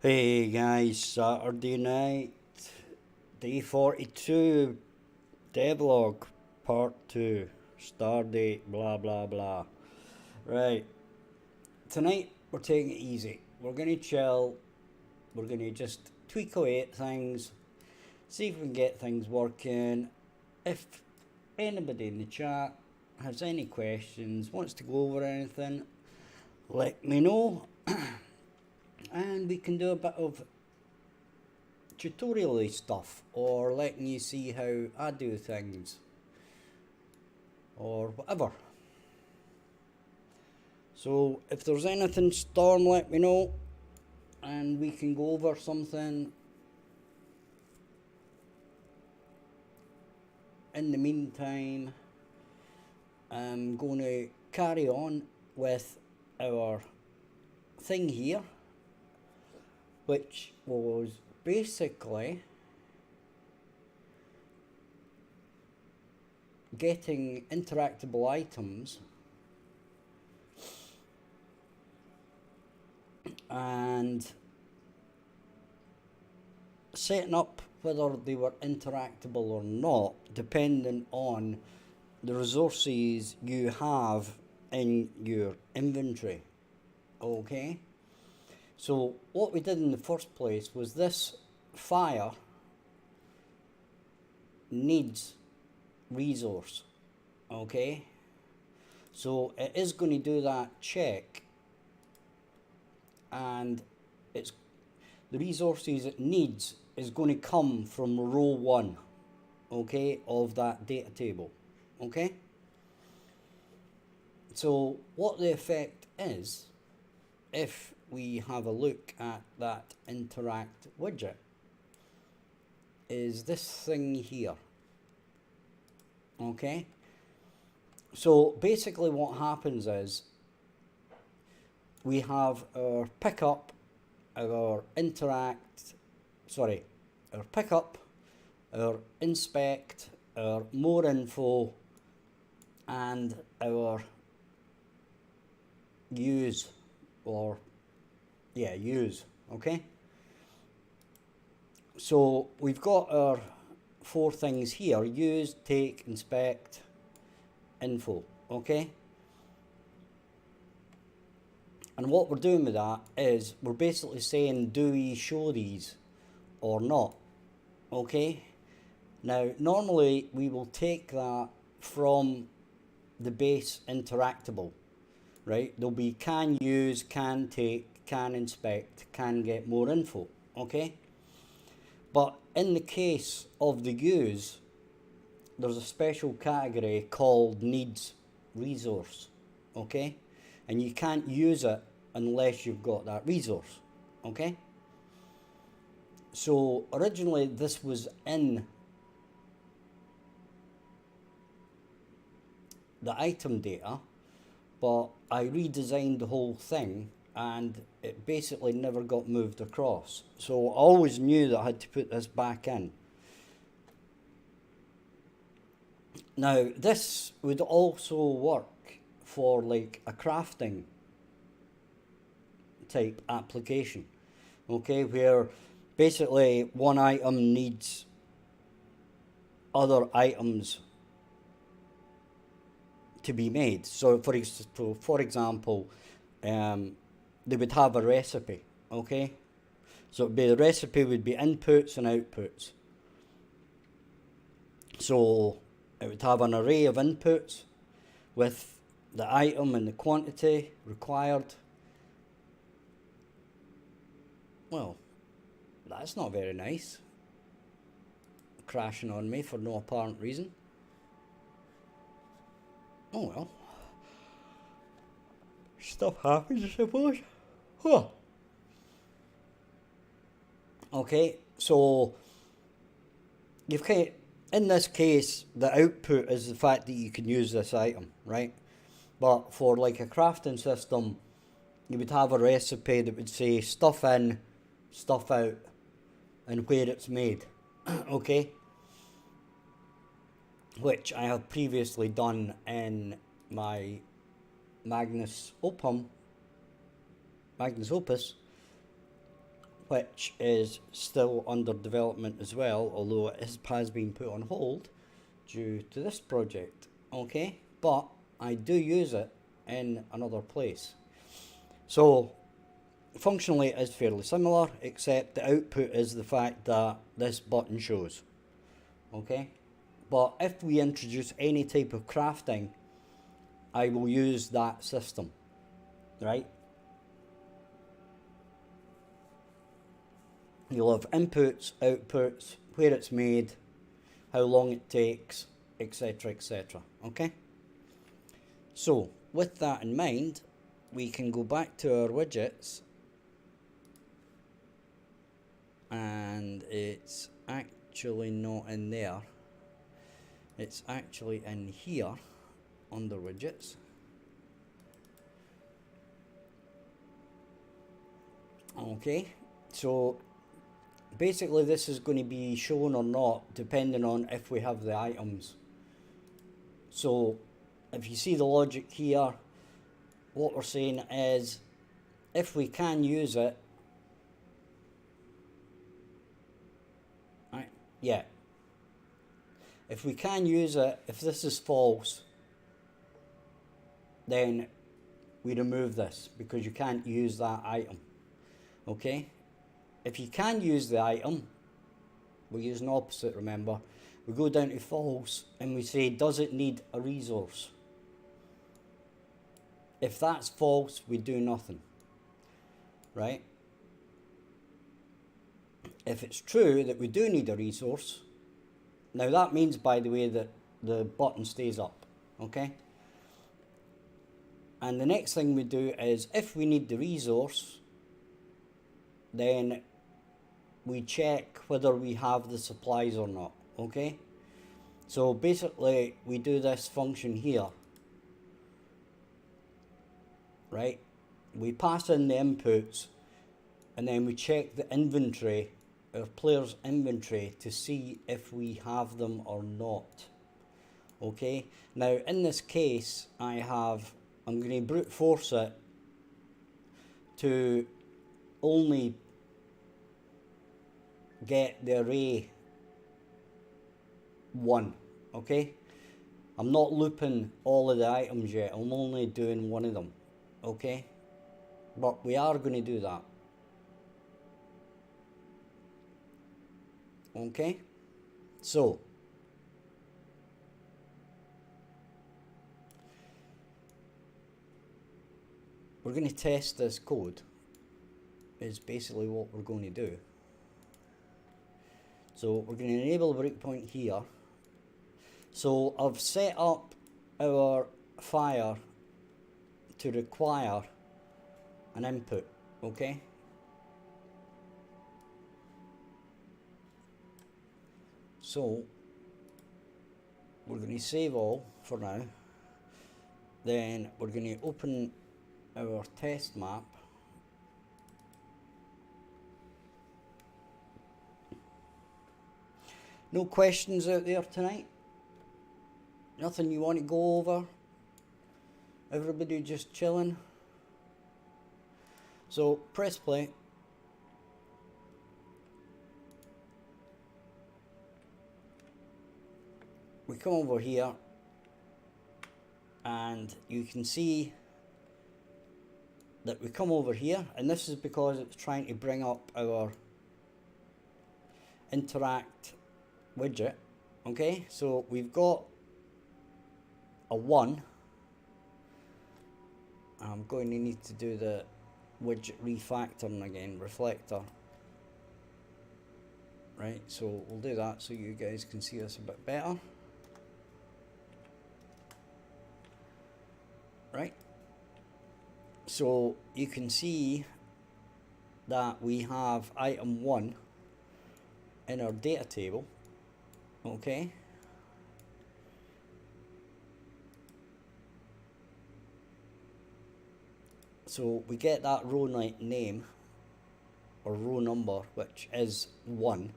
Hey guys, Saturday night, day 42, Devlog, part 2, stardate, blah blah blah. Right, tonight we're taking it easy. We're gonna chill, we're gonna just tweak away at things, see if we can get things working. If anybody in the chat has any questions, wants to go over anything, let me know. And we can do a bit of tutorial stuff or letting you see how I do things or whatever. So if there's anything Storm, let me know and we can go over something. In the meantime, I'm going to carry on with our thing here, which was basically getting interactable items and setting up whether they were interactable or not, depending on the resources you have in your inventory. Okay? So what we did in the first place was this fire needs resource, okay? So it is going to do that check, and it's the resources it needs is going to come from row 1, okay, of that data table, okay? So what the effect is, if we have a look at that interact widget, is this thing here. Okay, so basically what happens is we have our pickup, our pickup, our inspect, our more info, and our use, okay? So we've got our 4 things here: use, take, inspect, info, okay? And what we're doing with that is we're basically saying, do we show these or not, okay? Now normally we will take that from the base interactable, right? There'll be can use, can take, can inspect, can get more info, okay? But in the case of the use, there's a special category called needs resource, okay? And you can't use it unless you've got that resource, okay? So originally this was in the item data, but I redesigned the whole thing and it basically never got moved across. So I always knew that I had to put this back in. Now this would also work for like a crafting type application, okay, where basically one item needs other items to be made. So for example, they would have a recipe, okay? So the recipe would be inputs and outputs. So it would have an array of inputs with the item and the quantity required. Well, that's not very nice. Crashing on me for no apparent reason. Oh well. Stuff happens, I suppose. Huh. Okay, so you've in this case, the output is the fact that you can use this item, right? But for like a crafting system, you would have a recipe that would say stuff in, stuff out, and where it's made, okay? Which I have previously done in my Magnus Opus, which is still under development as well, although it has been put on hold due to this project. Okay, but I do use it in another place. So functionally it is fairly similar, except the output is the fact that this button shows. Okay, but if we introduce any type of crafting, I will use that system, right? You'll have inputs, outputs, where it's made, how long it takes, etc, etc. Okay, so with that in mind, we can go back to our widgets, and it's actually not in there, it's actually in here under widgets. Okay, so basically this is going to be shown or not depending on if we have the items. So if you see the logic here, what we're saying is if we can use it, right, yeah, if we can use it, if this is false, then we remove this because you can't use that item. Okay, if you can use the item, we use an opposite, remember. We go down to false and we say, does it need a resource? If that's false, we do nothing, right? If it's true that we do need a resource, now that means, by the way, that the button stays up, okay? And the next thing we do is, if we need the resource, then we check whether we have the supplies or not, okay? So basically we do this function here, right? We pass in the inputs and then we check the inventory, our player's inventory, to see if we have them or not. Okay, now in this case I'm going to brute force it to only get the array 1, okay? I'm not looping all of the items yet, I'm only doing one of them, okay? But we are going to do that. Okay, so we're going to test this code, is basically what we're going to do. So we're going to enable a breakpoint here. So I've set up our fire to require an input, okay? So we're going to save all for now. Then we're going to open our test map. No questions out there tonight? Nothing you want to go over? Everybody just chilling? So press play. We come over here and you can see that we come over here, and this is because it's trying to bring up our interact widget. Okay, so we've got a 1. I'm going to need to do the widget refactoring again, reflector. Right, so we'll do that so you guys can see this a bit better. Right, so you can see that we have item 1 in our data table. Okay, so we get that row name or row number, which is 1.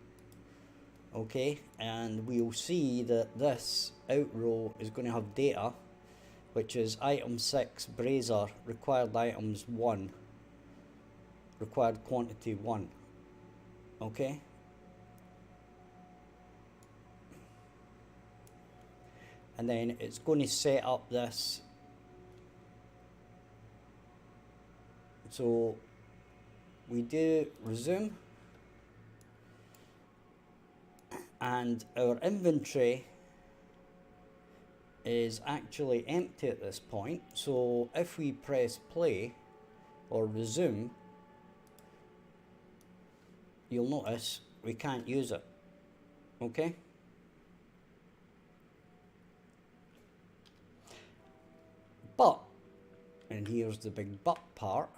Okay, and we'll see that this out row is going to have data, which is item 6 brazier, required items 1, required quantity 1. Okay. And then it's going to set up this. So we do resume, and our inventory is actually empty at this point. So if we press play or resume, you'll notice we can't use it. Okay. But, and here's the big but part,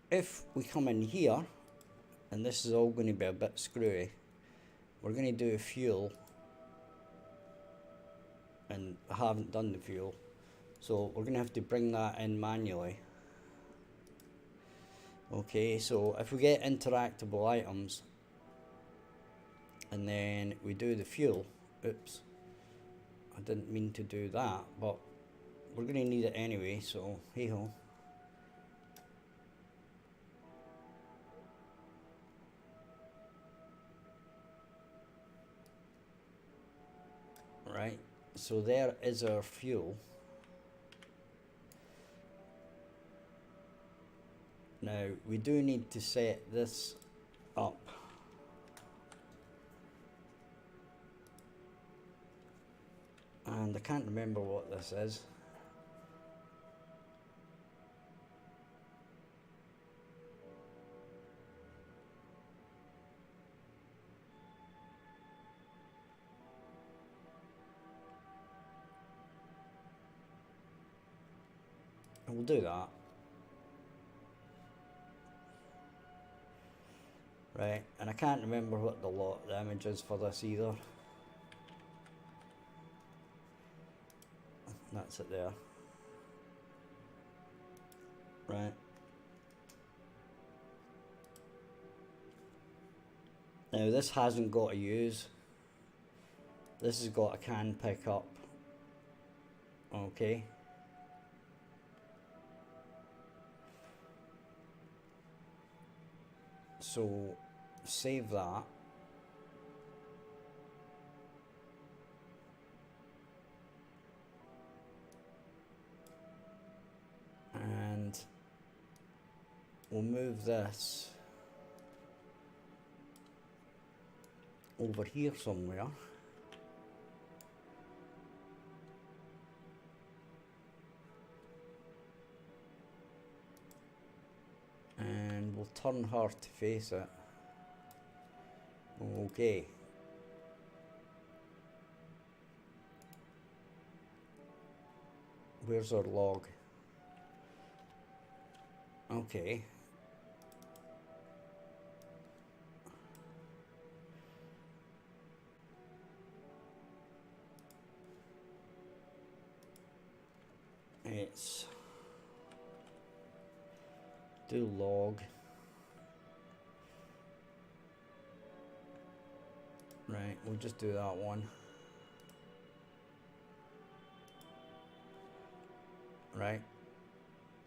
if we come in here, and this is all going to be a bit screwy, we're going to do a fuel, and I haven't done the fuel, so we're going to have to bring that in manually. Okay, so if we get interactable items, and then we do the fuel, oops, I didn't mean to do that, but we're going to need it anyway, so hey ho. Right, so there is our fuel. Now we do need to set this up. And I can't remember what this is. We'll do that. Right, and I can't remember what the image is for this either. That's it there. Right. Now this hasn't got a use. This has got a can pick up. Okay. So save that. And we'll move this over here somewhere. And we'll turn her to face it. Okay. Where's our log? Okay. It's do log. Right, we'll just do that one. Right,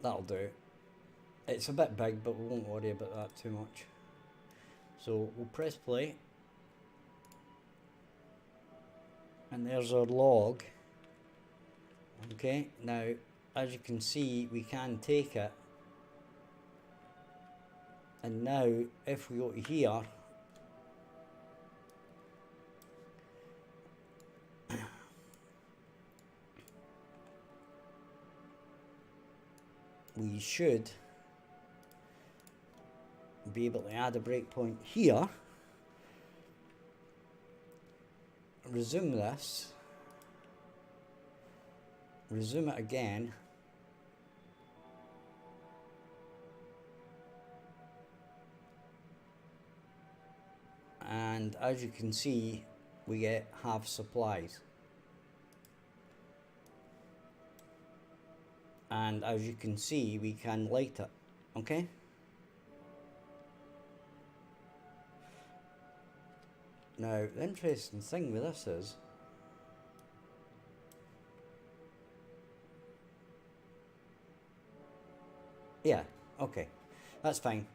that'll do. It's a bit big, but we won't worry about that too much. So we'll press play. And there's our log. Okay, now as you can see, we can take it. And now if we go to here, we should be able to add a breakpoint here, resume this, resume it again, and as you can see, we get half supplies. And as you can see, we can light it. Okay? Now, the interesting thing with this is, yeah, okay, that's fine.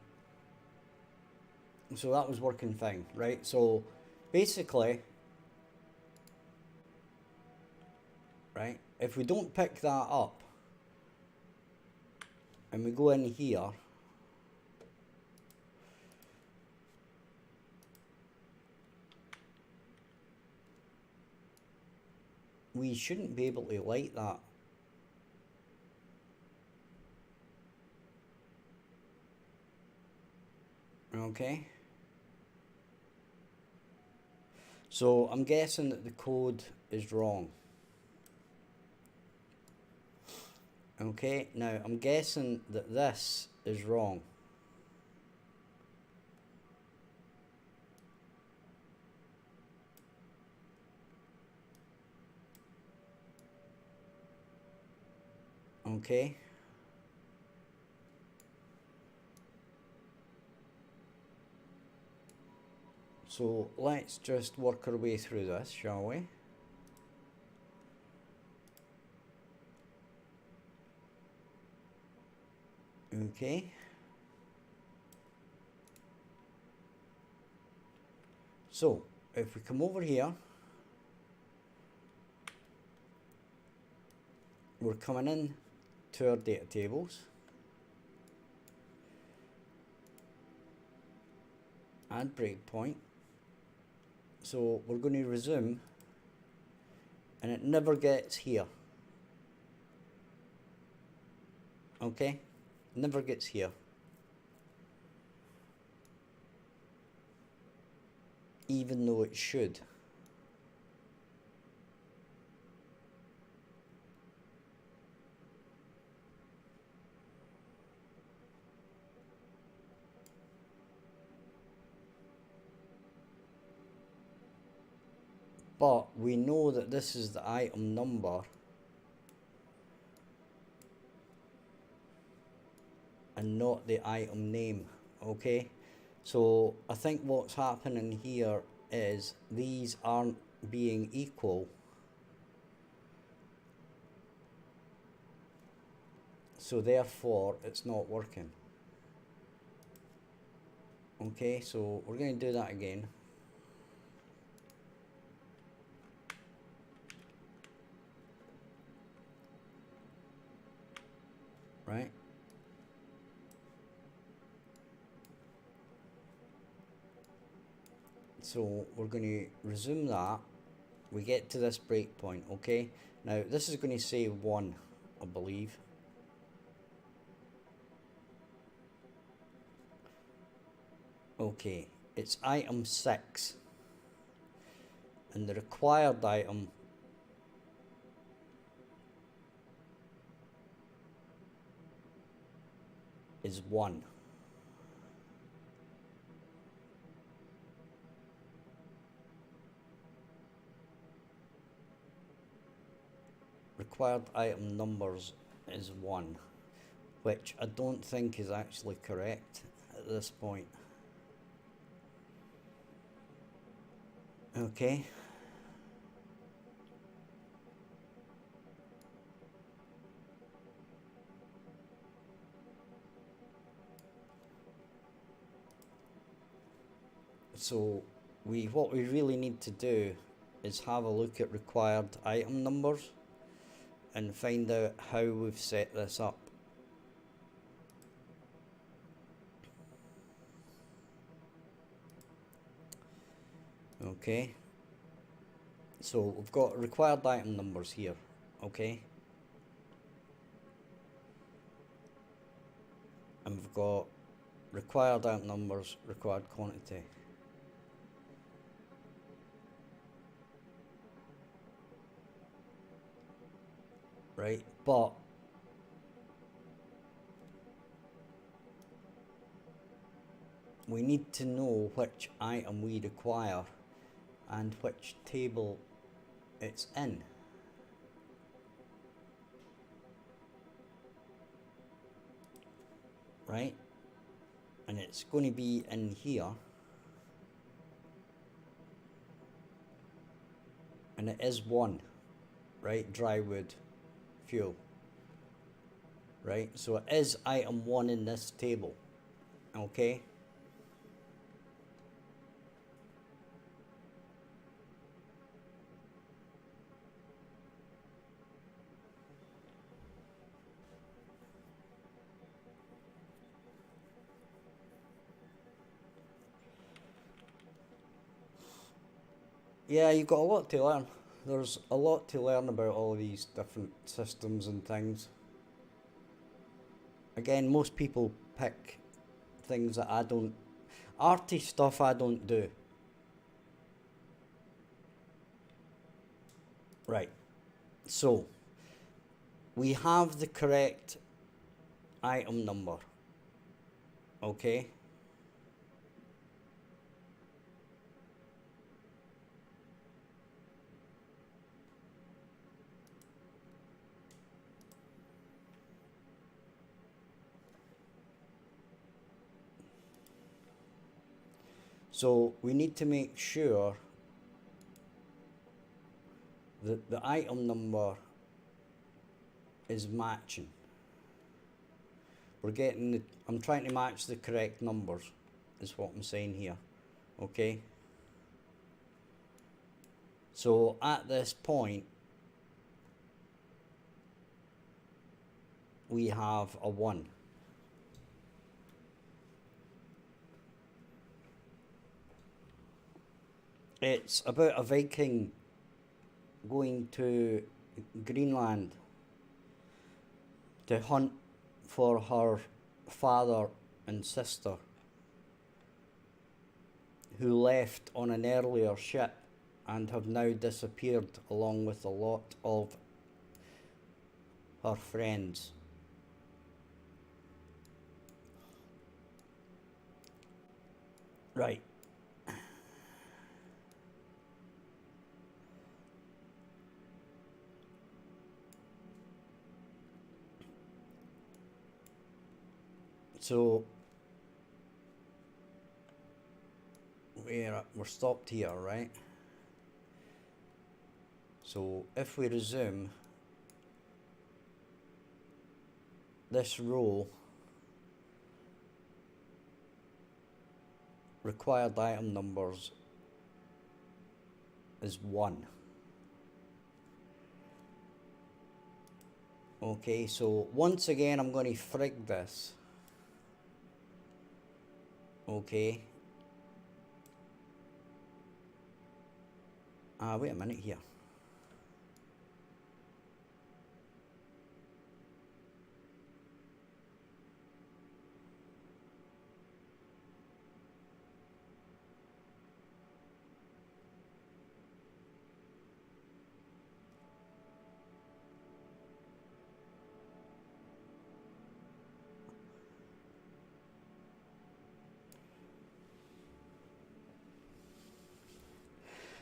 So that was working fine, right? So basically, right, if we don't pick that up and we go in here, we shouldn't be able to light that. Okay. So I'm guessing that the code is wrong. Okay, now I'm guessing that this is wrong. Okay. So let's just work our way through this, shall we? Okay. So if we come over here, we're coming in to our data tables. Add breakpoint. So we're going to resume, and it never gets here. Okay? Never gets here. Even though it should. But we know that this is the item number and not the item name, okay? So I think what's happening here is these aren't being equal. So therefore it's not working. Okay, so we're going to do that again. Right? So we're going to resume that. We get to this breakpoint, okay? Now this is going to say 1, I believe. Okay, it's item 6. And the required item is 1. Required item numbers is 1, which I don't think is actually correct at this point. Okay. So what we really need to do is have a look at required item numbers and find out how we've set this up. Okay, so we've got required item numbers here, okay, and we've got required item numbers, required quantity. Right, but we need to know which item we require and which table it's in. Right, and it's going to be in here, and it is 1, right, dry wood fuel, right, so it is item 1 in this table, okay. Yeah, you've got a lot to learn. There's a lot to learn about all these different systems and things. Again, most people pick things that I don't. Arty stuff I don't do. Right. So, we have the correct item number. Okay? So, we need to make sure that the item number is matching. I'm trying to match the correct numbers, is what I'm saying here. Okay? So at this point, we have a 1. It's about a Viking going to Greenland to hunt for her father and sister who left on an earlier ship and have now disappeared along with a lot of her friends. Right. So we're stopped here, right? So if we resume, this row, required item numbers is 1. Okay, so once again I'm going to frig this. Okay. Wait a minute here.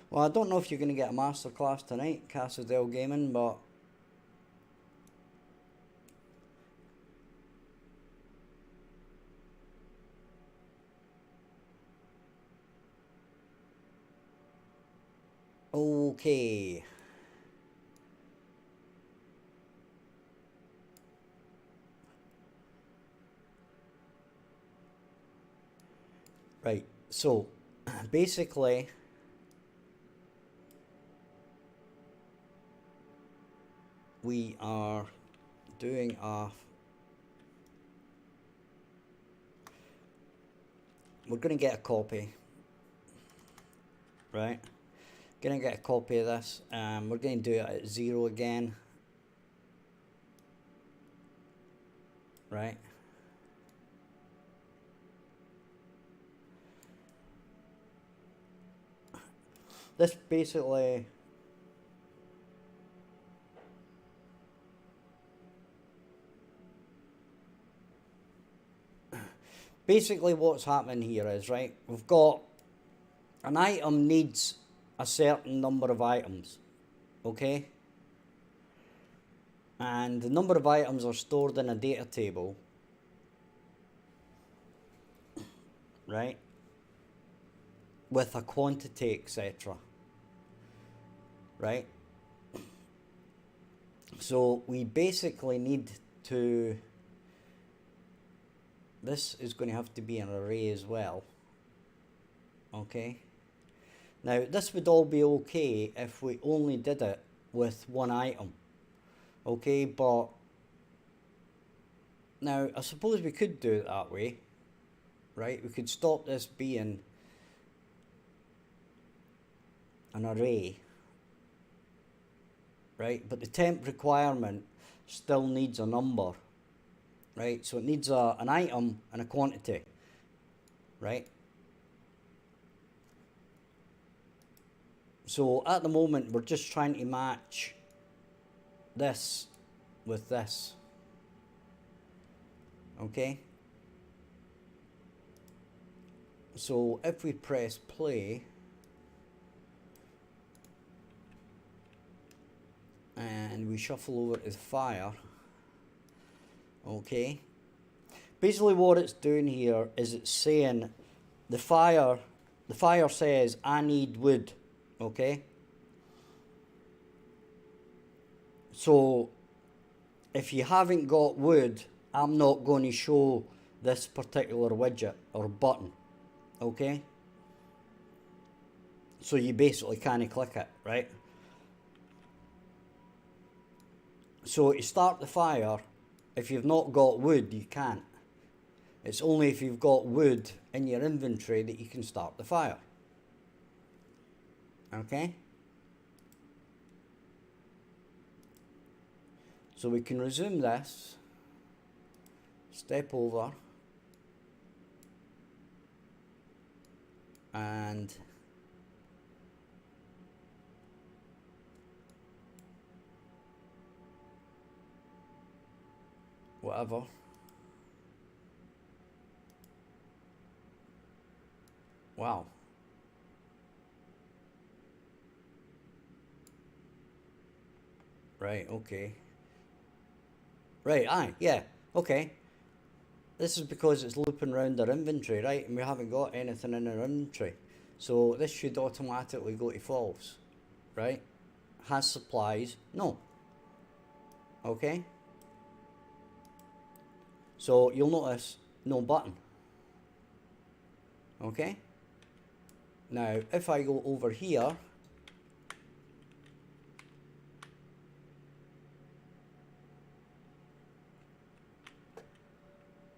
Well, I don't know if you're going to get a masterclass tonight, Cassadell Gaming, but okay. Right, so basically we are doing we're going to get a copy, right? Going to get a copy of this. We're going to do it at 0 again, right? This basically what's happening here is, right, we've got an item needs a certain number of items, okay? And the number of items are stored in a data table, right, with a quantity, etc. Right? So we basically need to, this is going to have to be an array as well. Okay? Now this would all be okay if we only did it with one item. Okay, but now I suppose we could do it that way. Right? We could stop this being an array, right? But the temp requirement still needs a number, right? So it needs an item and a quantity, right? So at the moment, we're just trying to match this with this, okay? So if we press play, and we shuffle over to the fire, okay? Basically what it's doing here is it's saying the fire says, I need wood, okay? So if you haven't got wood, I'm not going to show this particular widget or button, okay? So you basically can't click it, right? So to start the fire, if you've not got wood, you can't. It's only if you've got wood in your inventory that you can start the fire. Okay? So we can resume this, step over, and whatever. Wow. Right, okay. Right, aye, yeah, okay. This is because it's looping around our inventory, right? And we haven't got anything in our inventory. So this should automatically go to false, right? Has supplies? No. Okay? So you'll notice no button. Okay? Now, if I go over here,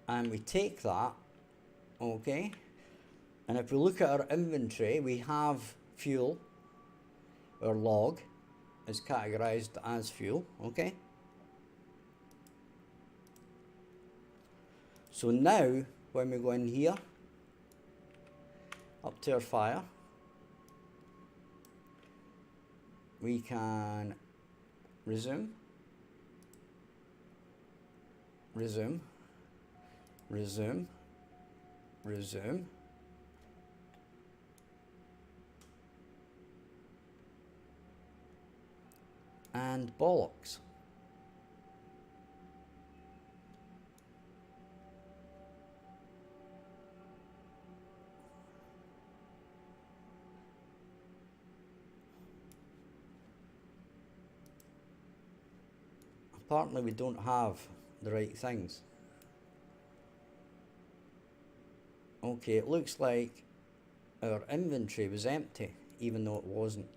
and we take that, okay, and if we look at our inventory, we have fuel, our log is categorized as fuel, okay? So now, when we go in here, up to our fire, we can resume, resume, resume, resume, and bollocks. Apparently we don't have the right things. Okay, it looks like our inventory was empty, even though it wasn't.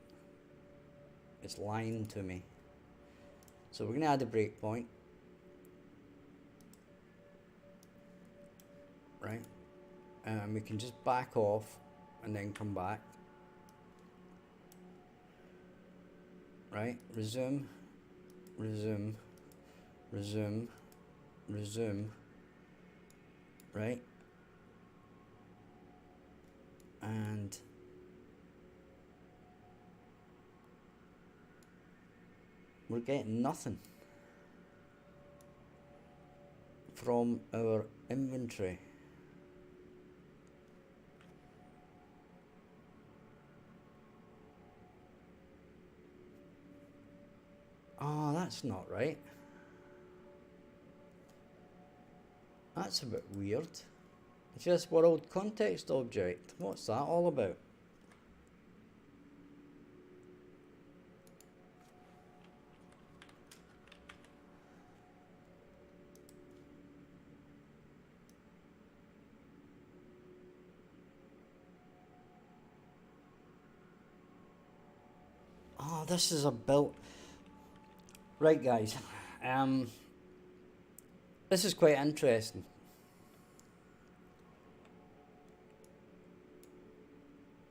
It's lying to me. So we're going to add a breakpoint. Right? And we can just back off and then come back. Right? Resume, resume, resume, resume. Right? And we're getting nothing from our inventory. Oh, that's not right. That's a bit weird. Just world context object. What's that all about? Oh, this is a built. Right, guys. This is quite interesting.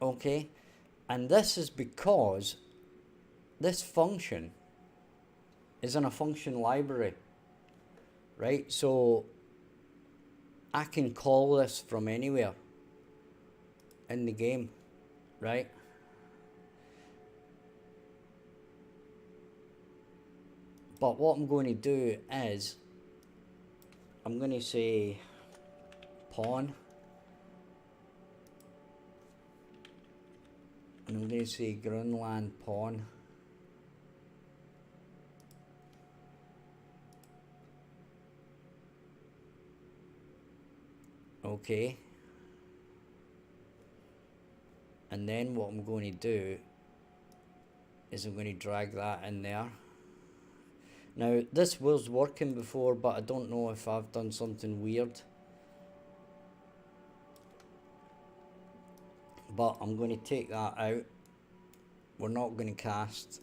Okay, And this is because this function is in a function library, right? So I can call this from anywhere in the game, right? But what I'm going to do is I'm going to say pawn, and I'm going to say Groenland pawn. Okay. And then what I'm going to do is I'm going to drag that in there. Now this was working before, but I don't know if I've done something weird. But I'm going to take that out. We're not going to cast.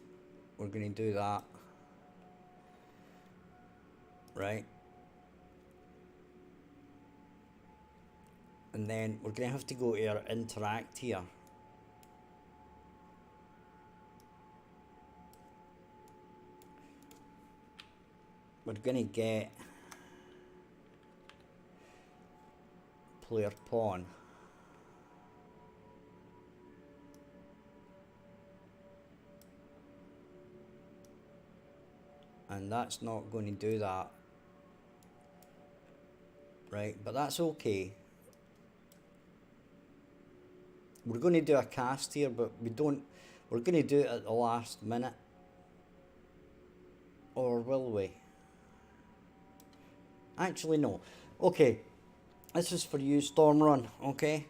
We're going to do that. Right. And then we're going to have to go to our interact here. We're going to get player pawn. And that's not going to do that. Right, but that's okay. We're going to do a cast here, but we're going to do it at the last minute. Or will we? Actually, no. Okay, this is for you, Stormrun, okay?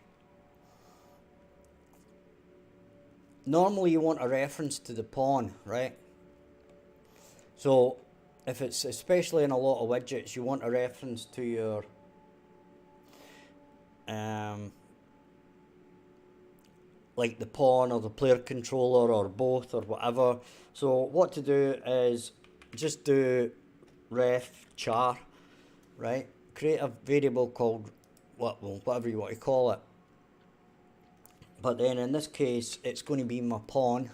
Normally you want a reference to the pawn, right? So, if it's especially in a lot of widgets, you want a reference to your like the pawn or the player controller or both or whatever. So what to do is just do ref char, right? Create a variable called whatever you want to call it. But then in this case, it's going to be my pawn,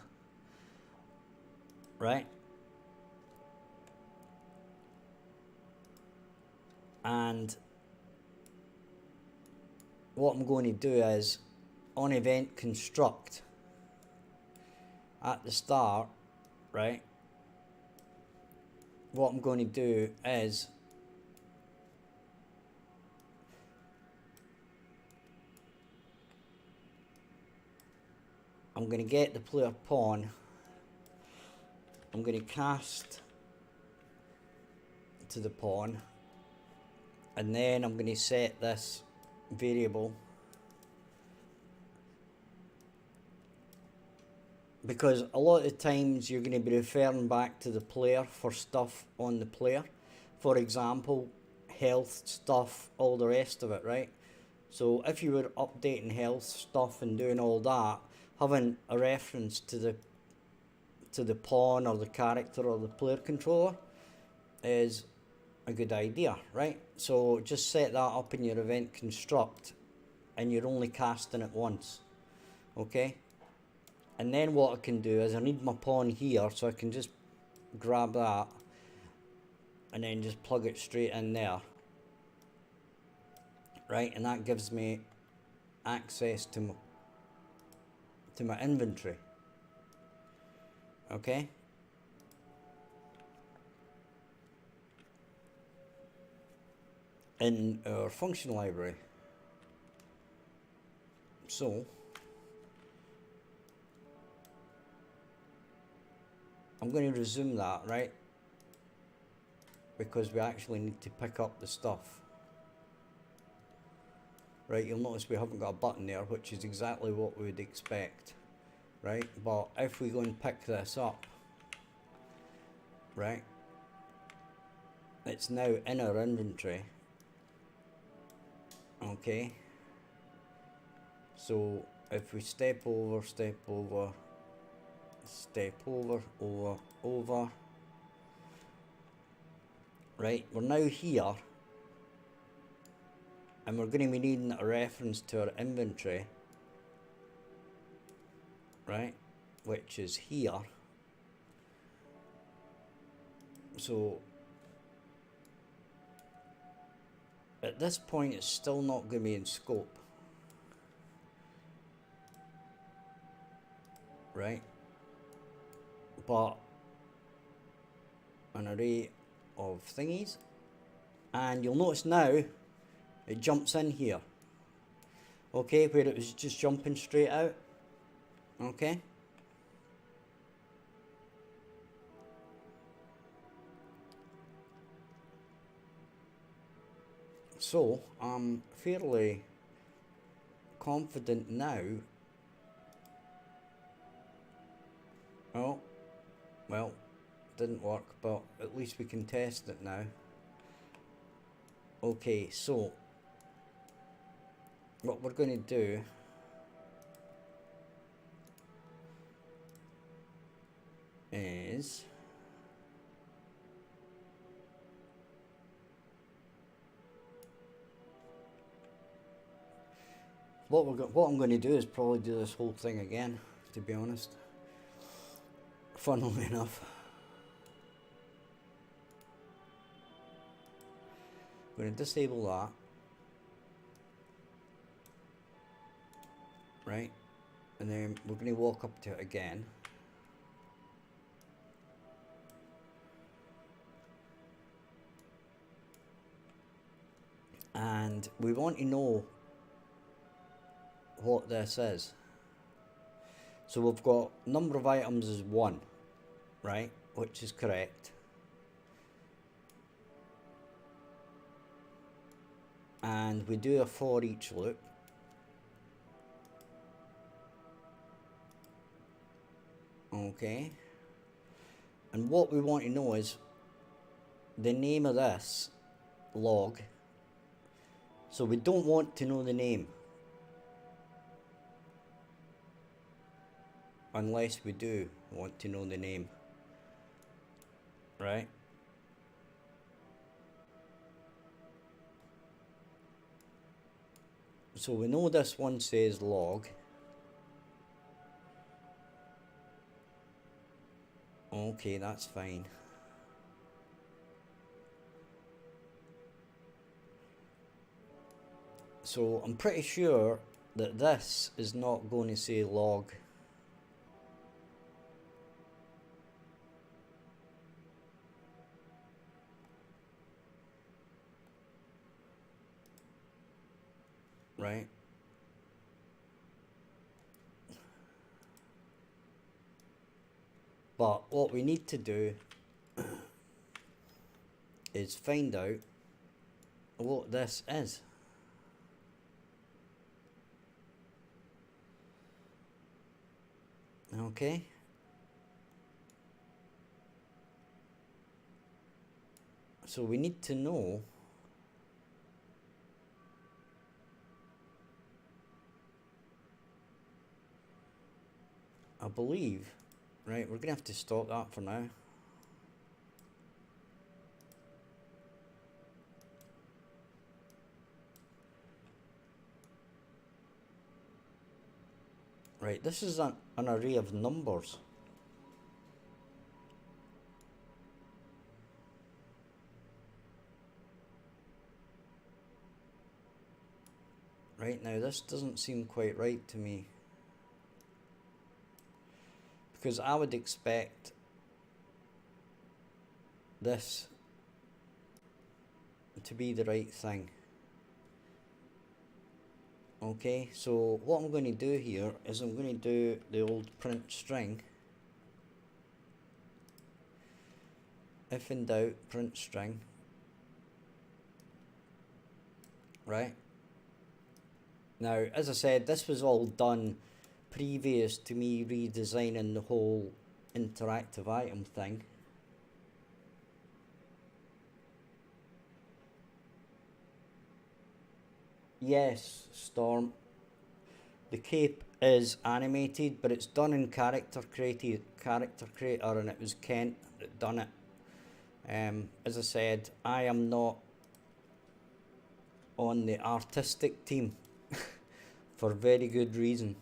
right? And what I'm going to do is on event construct at the start, right? What I'm going to do is I'm going to get the player pawn. I'm going to cast to the pawn, and then I'm going to set this variable, because a lot of the times you're going to be referring back to the player for stuff on the player. For example, health stuff, all the rest of it, right? So if you were updating health stuff and doing all that, having a reference to the pawn or the character or the player controller is a good idea, right? So just set that up in your event construct, and you're only casting it once, okay? And then what I can do is I need my pawn here, so I can just grab that and then just plug it straight in there, right? And that gives me access to my inventory, okay? In our function library. So I'm going to resume that, right? Because we actually need to pick up the stuff. Right, you'll notice we haven't got a button there, which is exactly what we would expect, right? But if we go and pick this up, right, it's now in our inventory, okay? So if we step over, step over, step over, over, over, right, we're now here. And we're going to be needing a reference to our inventory. right, which is here. So at this point it's still not going to be in scope, right, but an array of thingies, and you'll notice now it jumps in here, okay, where it was just jumping straight out, okay. So I'm fairly confident now. Oh, well, didn't work, but at least we can test it now. Okay, so what we're going to do is what I'm going to do is probably do this whole thing again, to be honest, funnily enough. I'm going to disable that, right, and then we're going to walk up to it again. And we want to know what this is. So we've got number of items is 1, right, which is correct. And we do a for each loop. Okay. And what we want to know is the name of this log. So we don't want to know the name unless we do want to know the name, right? So we know this one says log. Okay, that's fine. So I'm pretty sure that this is not going to say log. Right? But what we need to do is find out what this is. Okay. So we need to know I believe, right, we're gonna have to stop that for now. Right, this is an array of numbers. Right, now this doesn't seem quite right to me, because I would expect this to be the right thing. Okay, so what I'm going to do here is I'm going to do the old print string. If in doubt, print string. Right. Now, as I said, this was all done previous to me redesigning the whole interactive item thing. Yes, Storm. The cape is animated, but it's done in character creator, and it was Kent that done it. As I said, I am not on the artistic team for very good reason.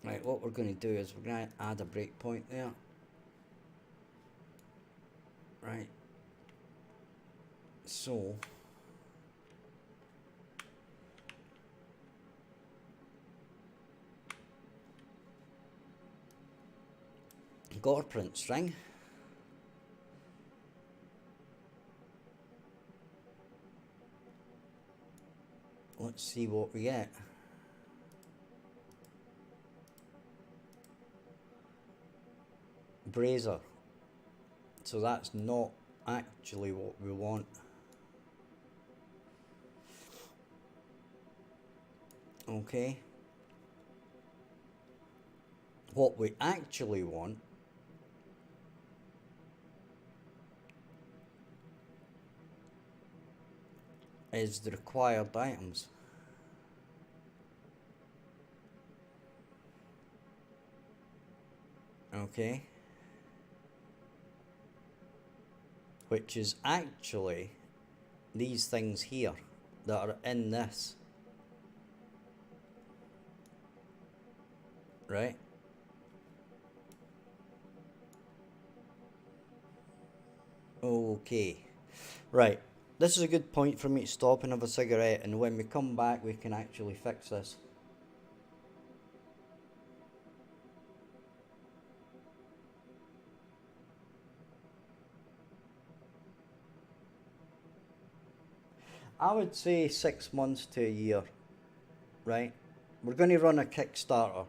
Right, what we're going to do is we're going to add a breakpoint there. Right. So got our print string. Let's see what we get. Brazier. So that's not actually what we want. Okay. What we actually want is the required items. Okay. Which is actually these things here that are in this. Right? Okay. Right. This is a good point for me to stop and have a cigarette, and when we come back we can actually fix this. I would say 6 months to a year. Right? We're going to run a Kickstarter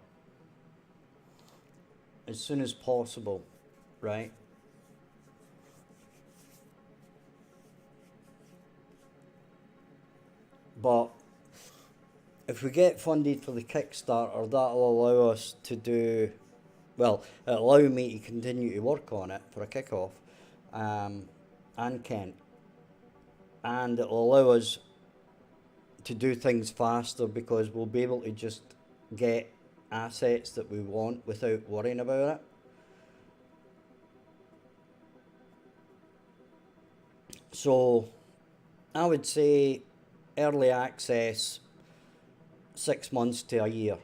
as soon as possible. Right? But if we get funded for the Kickstarter, that'll allow us to do, well, it'll allow me to continue to work on it for a kickoff, and Kent, and it'll allow us to do things faster because we'll be able to just get assets that we want without worrying about it. So I would say early access 6 months to a year.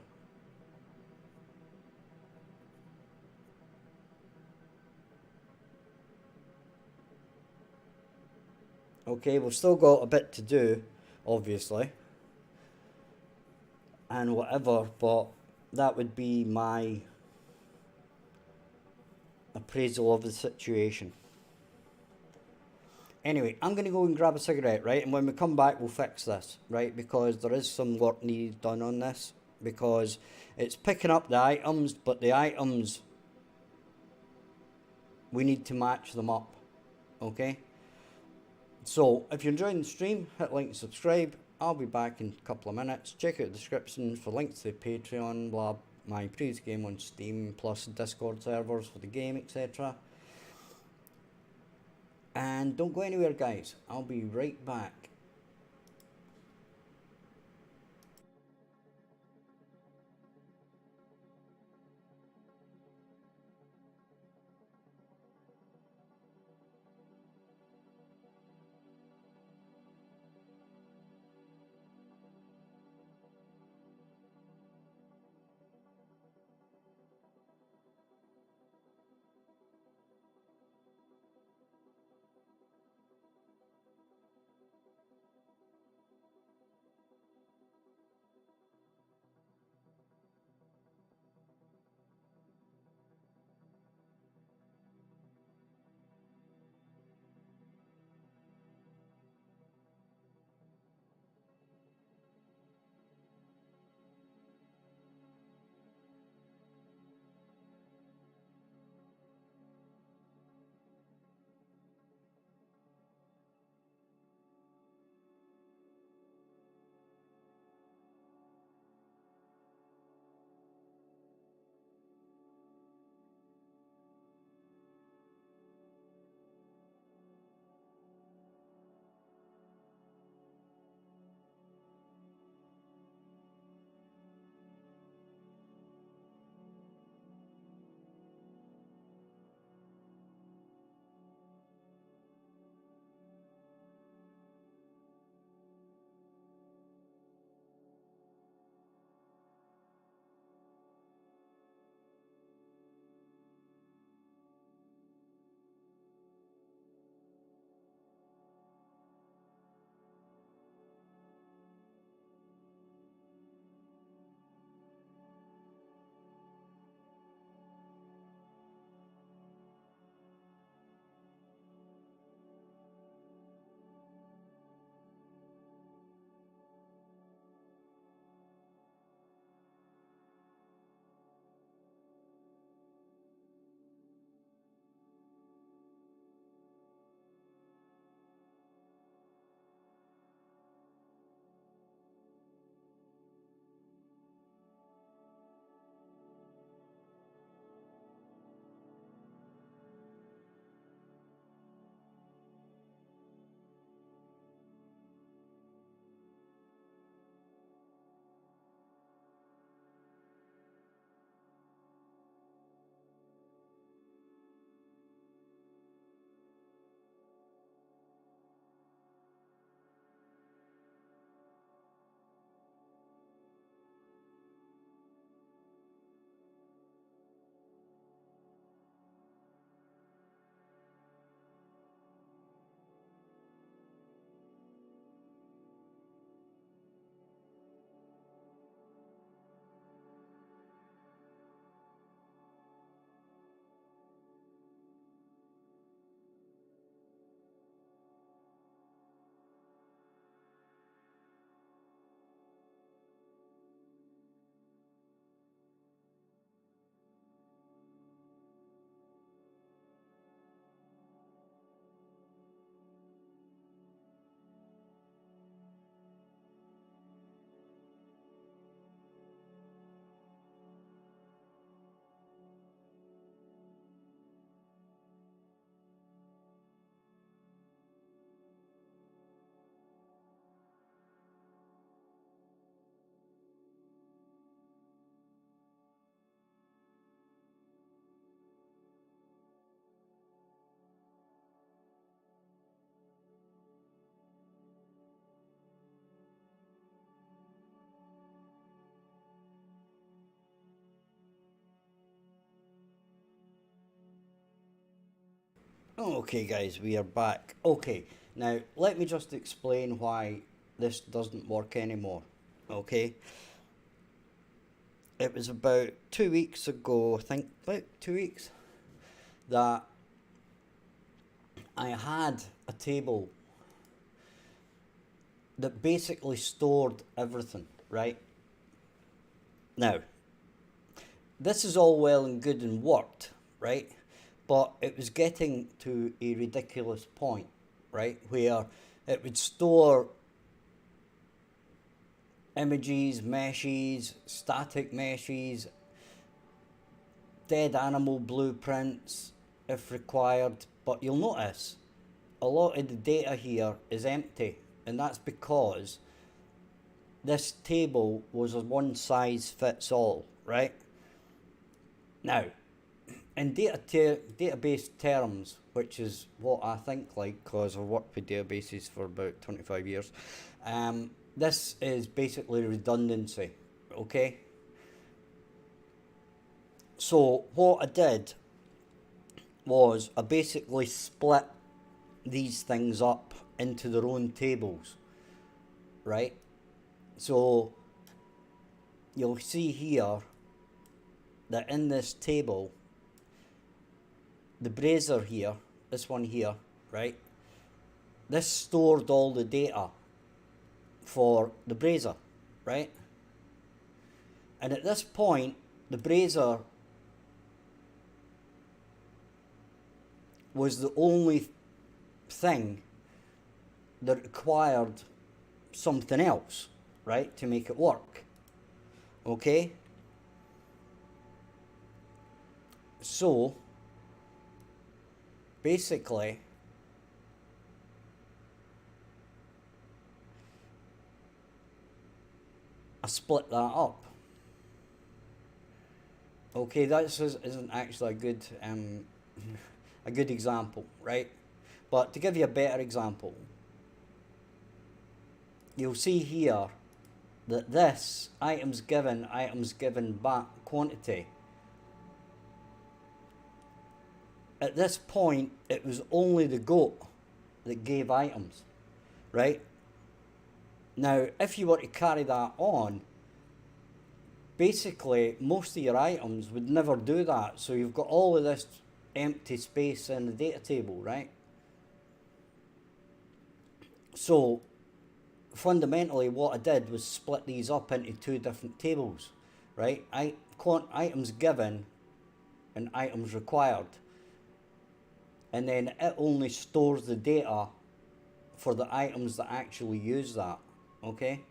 Okay, we've still got a bit to do, obviously, and whatever, but that would be my appraisal of the situation. Anyway, I'm going to go and grab a cigarette, right? And when we come back, we'll fix this, right? Because there is some work needed done on this. Because it's picking up the items, but the items, we need to match them up, okay? So, if you're enjoying the stream, hit like and subscribe. I'll be back in a couple of minutes. Check out the description for links to the Patreon, blah, my previous game on Steam, plus Discord servers for the game, etc. And don't go anywhere, guys. I'll be right back. Okay, guys, we are back. Okay, now let me just explain why this doesn't work anymore. Okay, it was about 2 weeks ago, I think, about 2 weeks, that I had a table that basically stored everything, right? Now, this is all well and good and worked, right? But it was getting to a ridiculous point, right? Where it would store images, meshes, static meshes, dead animal blueprints if required. But you'll notice a lot of the data here is empty, and that's because this table was a one size fits all, right? Now, in database terms, which is what I think like, because I've worked with databases for about 25 years, this is basically redundancy, okay? So what I did was I basically split these things up into their own tables, right? So you'll see here that in this table, the brazier here, this one here, right? This stored all the data for the brazier, right? And at this point, the brazier was the only thing that required something else, right, to make it work. Okay? So, basically, I split that up. Okay, that isn't actually a good a good example, right? But to give you a better example, you'll see here that this items given back quantity, at this point it was only the goat that gave items, right? Now if you were to carry that on, basically most of your items would never do that, so you've got all of this empty space in the data table, right? So fundamentally what I did was split these up into two different tables, right? Items given and items required, and then it only stores the data for the items that actually use that, okay?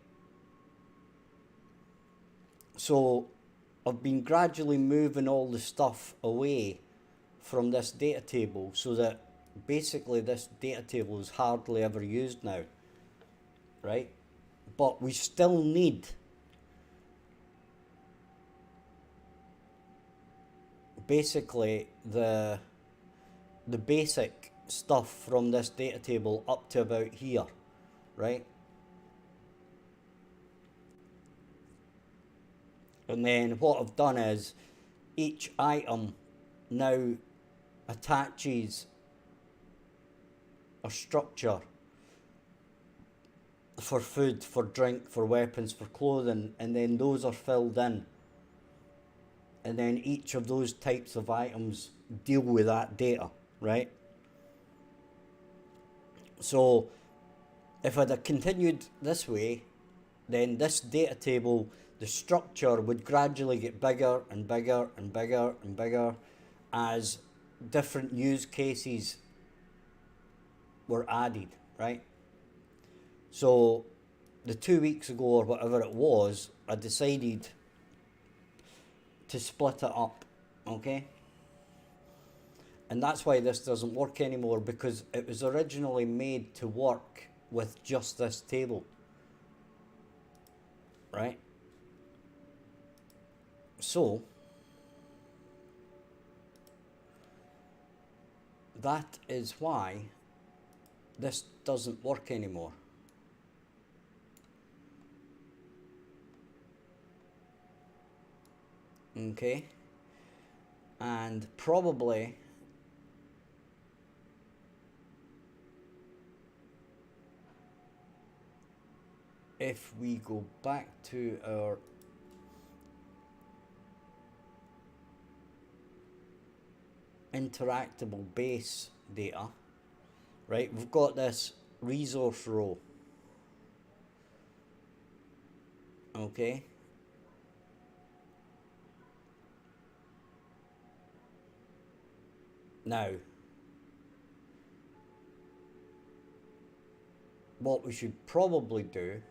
So I've been gradually moving all the stuff away from this data table so that basically this data table is hardly ever used now, right? But we still need basically the basic stuff from this data table up to about here, right? And then what I've done is each item now attaches a structure for food, for drink, for weapons, for clothing, and then those are filled in. And then each of those types of items deal with that data, right? So if I'd have continued this way, then this data table, the structure would gradually get bigger and bigger and bigger and bigger as different use cases were added, right? So the 2 weeks ago or whatever it was, I decided to split it up, okay? And that's why this doesn't work anymore, because it was originally made to work with just this table, right? So that is why this doesn't work anymore. Okay, and probably if we go back to our interactable base data, right, we've got this resource row. Okay. Now, what we should probably do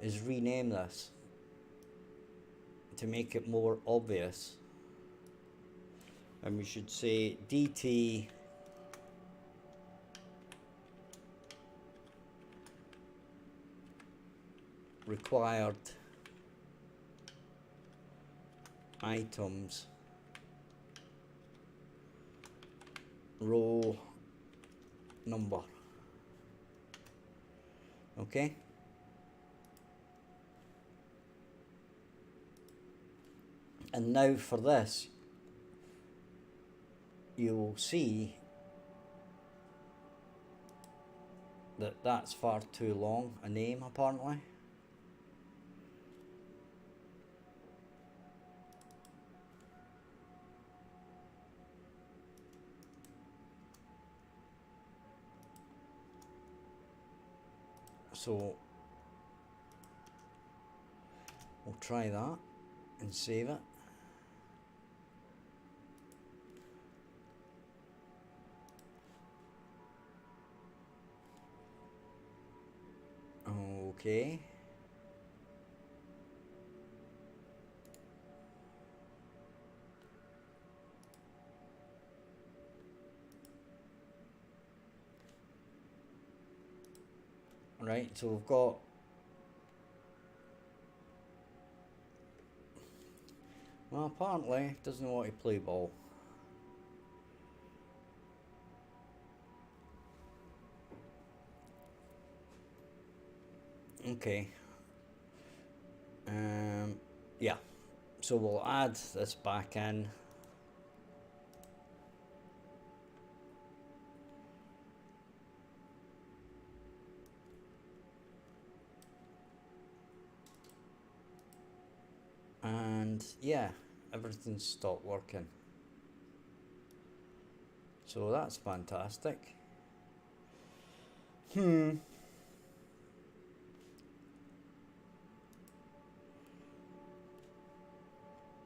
is rename this to make it more obvious. And we should say DT required items row number. Okay. And now for this, you will see that that's far too long a name apparently. So we'll try that and save it. Okay. Right, so we've got well, apparently doesn't want to play ball. Okay. Yeah. So we'll add this back in. And yeah, everything stopped working. So that's fantastic.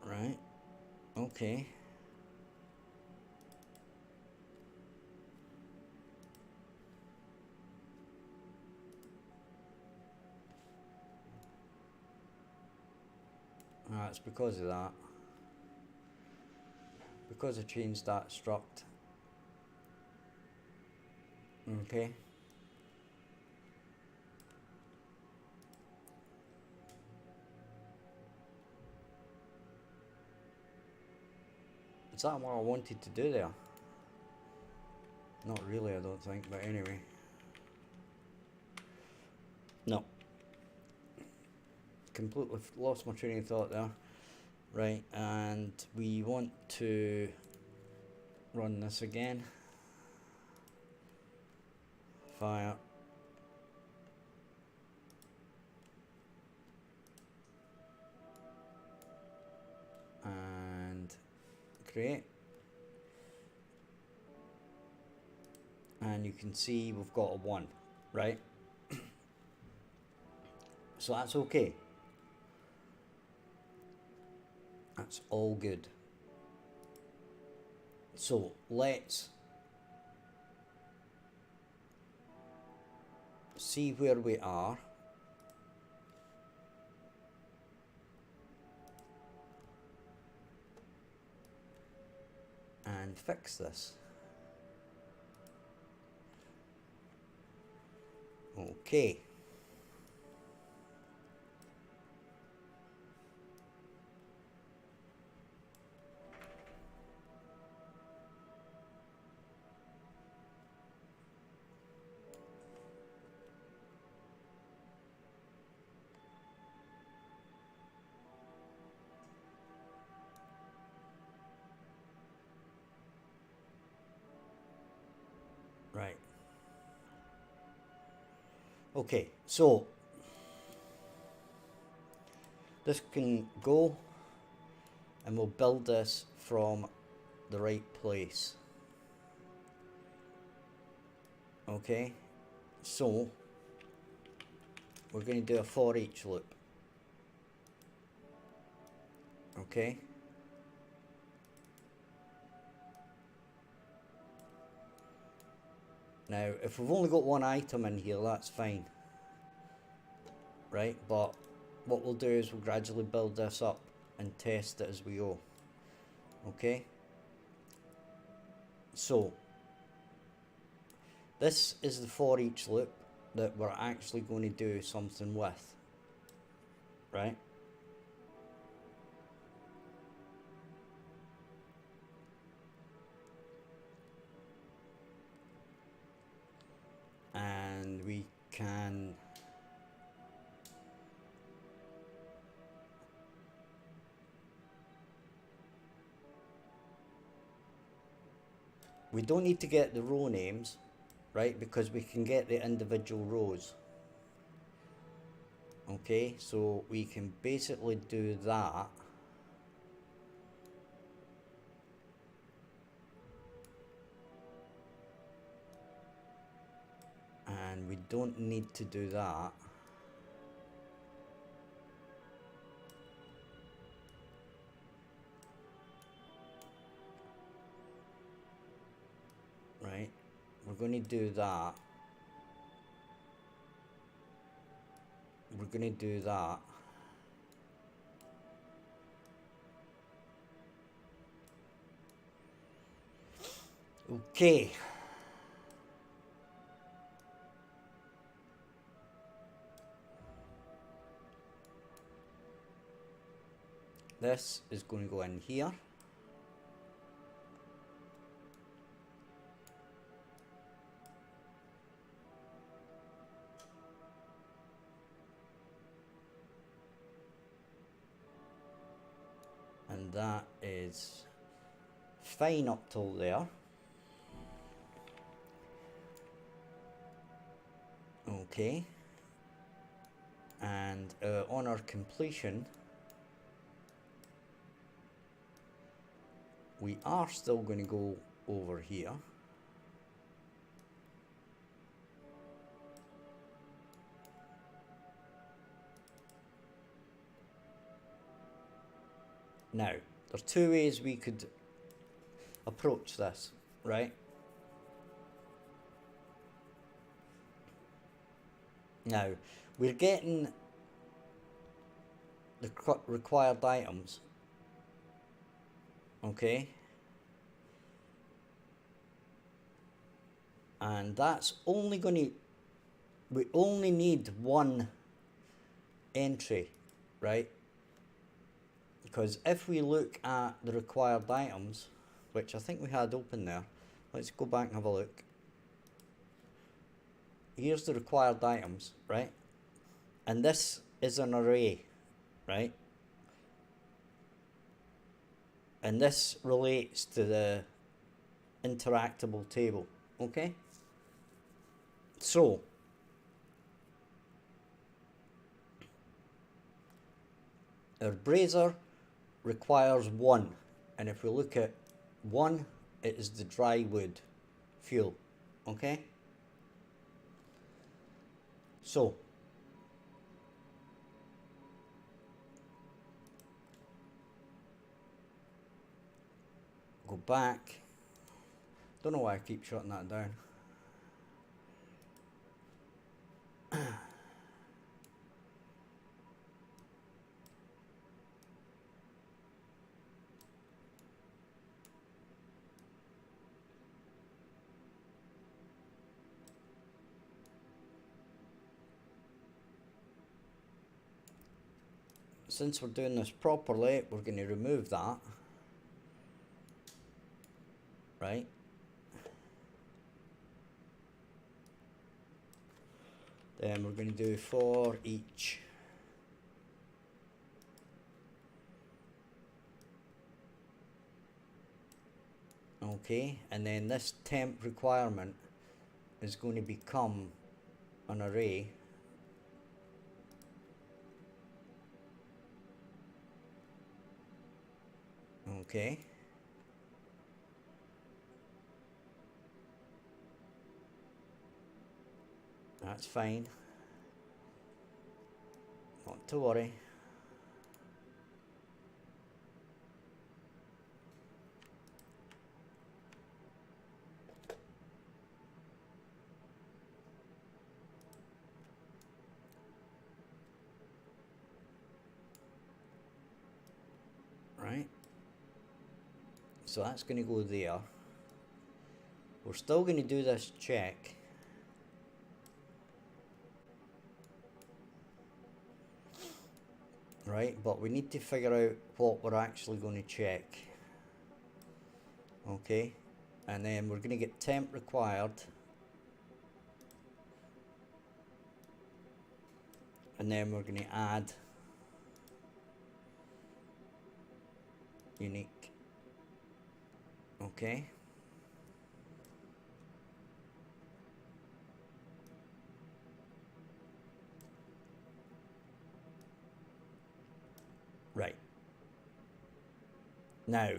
Right. Okay. It's because of that. Because I changed that struct. Okay. Is that what I wanted to do there? Not really, I don't think, but anyway. No. Completely lost my train of thought there. Right, and we want to run this again. Fire. And create. And you can see we've got a 1, right? So that's okay. That's all good. So let's see where we are. And fix this. Okay. Right. Okay, so This can go, and we'll build this from the right place. Okay, so we're going to do a for each loop. Okay. Now, if we've only got one item in here, that's fine. Right, but what we'll do is we'll gradually build this up and test it as we go. Okay. So, this is the for each loop that we're actually going to do something with. Right. And we can we don't need to get the row names, right, because we can get the individual rows. Okay, so we can basically do that. And we don't need to do that. Right, we're going to do that. We're going to do that. Okay. This is going to go in here. And that is fine up till there. Okay. And on our completion, we are still going to go over here. Now, there's two ways we could approach this, right? Now, we're getting the required items, okay? And that's only going to, we only need one entry, right? Because if we look at the required items, which I think we had open there, let's go back and have a look. Here's the required items, right? And this is an array, right? And this relates to the interactable table, okay? So, our brazier requires 1, and if we look at 1, it is the dry wood fuel, okay? So, go back. Don't know why I keep shutting that down. Since we're doing this properly, we're going to remove that, right? Then we're going to do for each. Okay, and then this temp requirement is going to become an array. Okay. That's fine. Not to worry. Right. So that's going to go there. We're still going to do this check. Right, but we need to figure out what we're actually going to check. Okay, and then we're going to get temp required. And then we're going to add unique. Okay. Right. Now,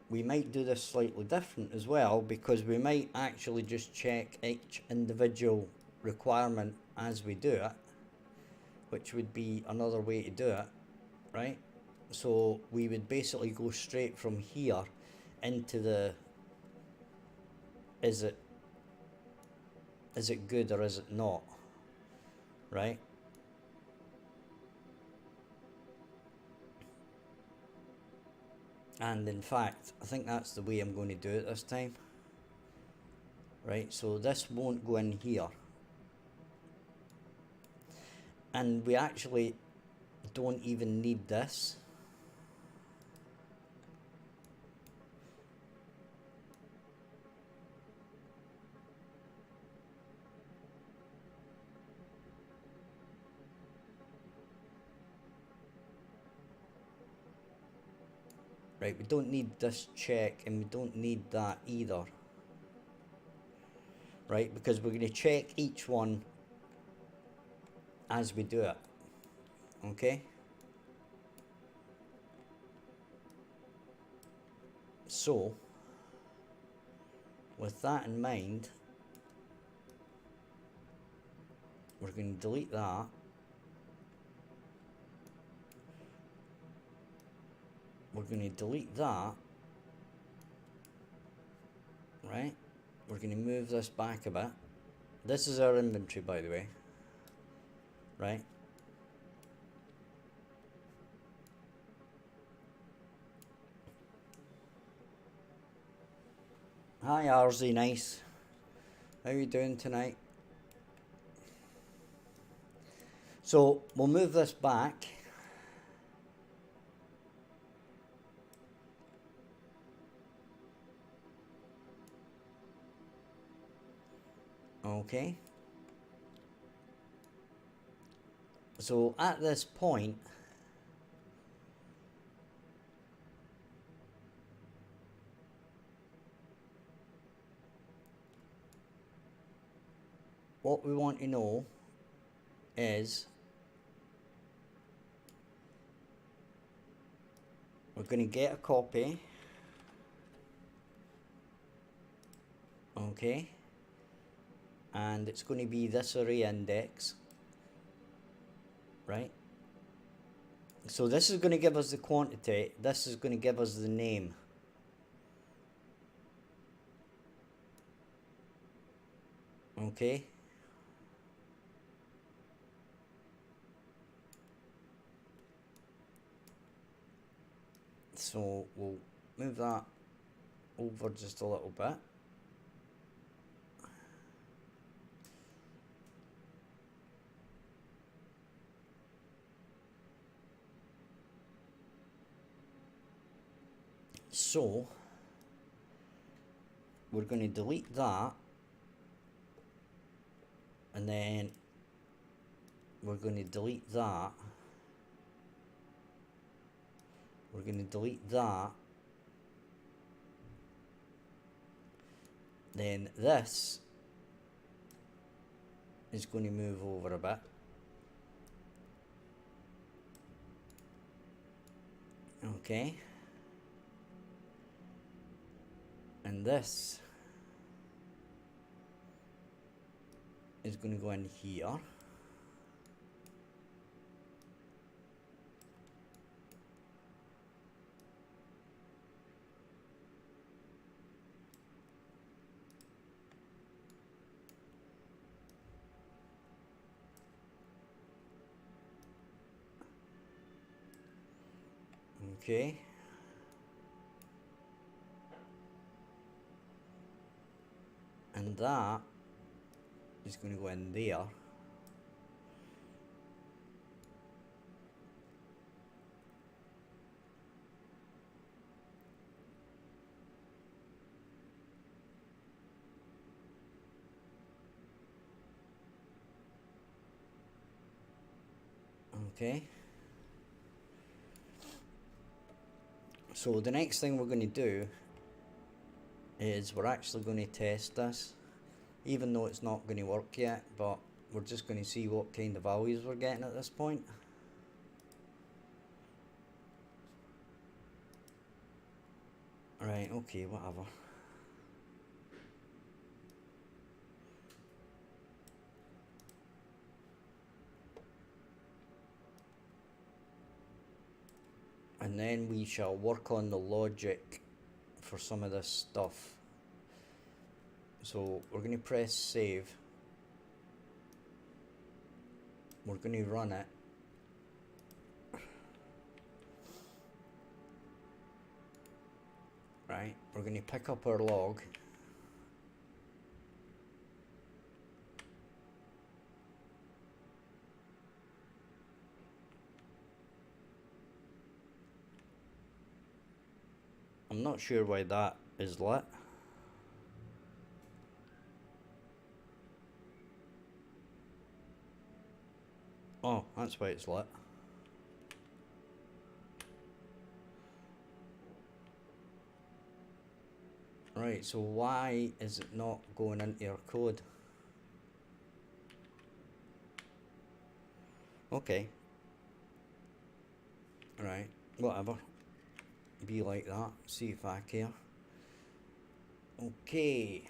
we might do this slightly different as well, because we might actually just check each individual requirement as we do it, which would be another way to do it, right? So we would basically go straight from here into the is it good or is it not, right? And in fact, I think that's the way I'm going to do it this time. Right, so this won't go in here. And we actually don't even need this. Right, we don't need this check and we don't need that either. Right, because we're going to check each one as we do it. Okay? So, with that in mind, we're going to delete that. We're going to delete that. Right? We're going to move this back a bit. This is our inventory, by the way. Right? Hi RZ, nice. How you doing tonight? So we'll move this back. Okay. So at this point, what we want to know is we're going to get a copy. Okay. And it's going to be this array index. Right? So this is going to give us the quantity. This is going to give us the name. Okay. So we'll move that over just a little bit. So we're going to delete that, and then we're going to delete that. We're going to delete that. Then this is going to move over a bit. Okay. And this is going to go in here. Okay. And that is going to go in there. Okay. So the next thing we're going to do is we're actually going to test this, even though it's not going to work yet, but we're just going to see what kind of values we're getting at this point. Right, okay, whatever. And then we shall work on the logic for some of this stuff. So we're going to press save. We're going to run it. Right, we're going to pick up our log. I'm not sure why that is lit. Oh, that's why it's lit. Right, so why is it not going into your code? Okay. Right, whatever. Be like that, see if I care. Okay.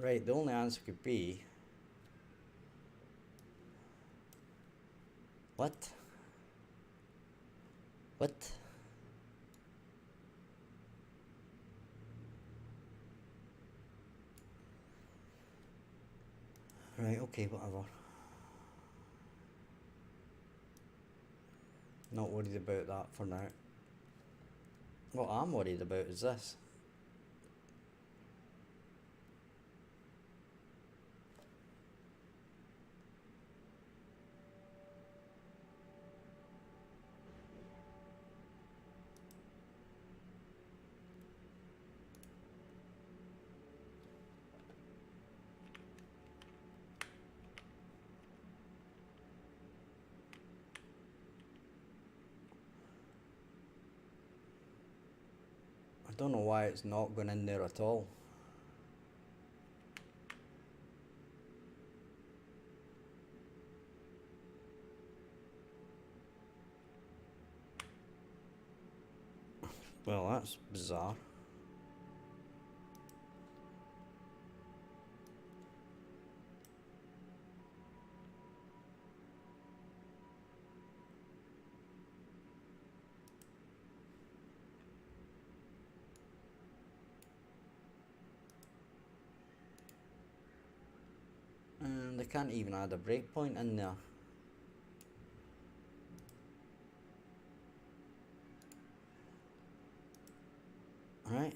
Right, the only answer could be... What? What? Right, okay, whatever. Not worried about that for now. What I'm worried about is this. I don't know why it's not going in there at all. Well, that's bizarre. And they can't even add a breakpoint in there. Right.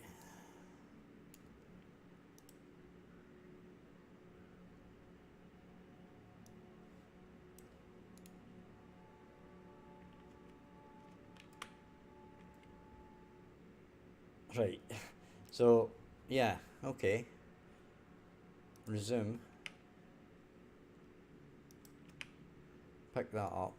Right. So, yeah, okay. Resume. Pick that up.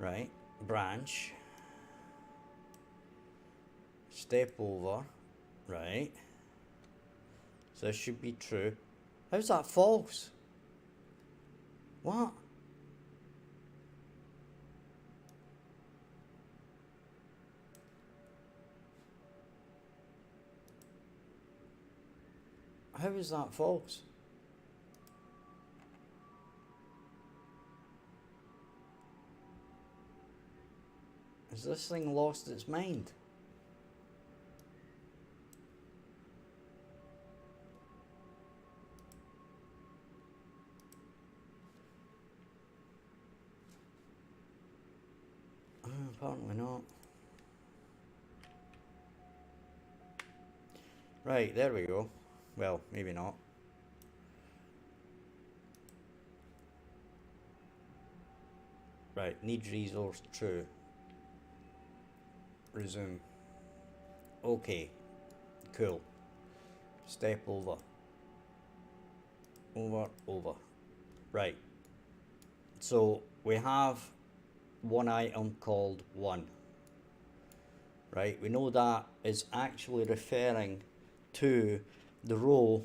right? Branch. Step over, right? So this should be true. How's that false? What? How is that false? Has this thing lost its mind? Apparently not. Right, there we go. Well, maybe not. Right, need resource true. Resume. Okay, cool. Step over. Over, over. Right. So we have one item called 1. Right, we know that is actually referring to the row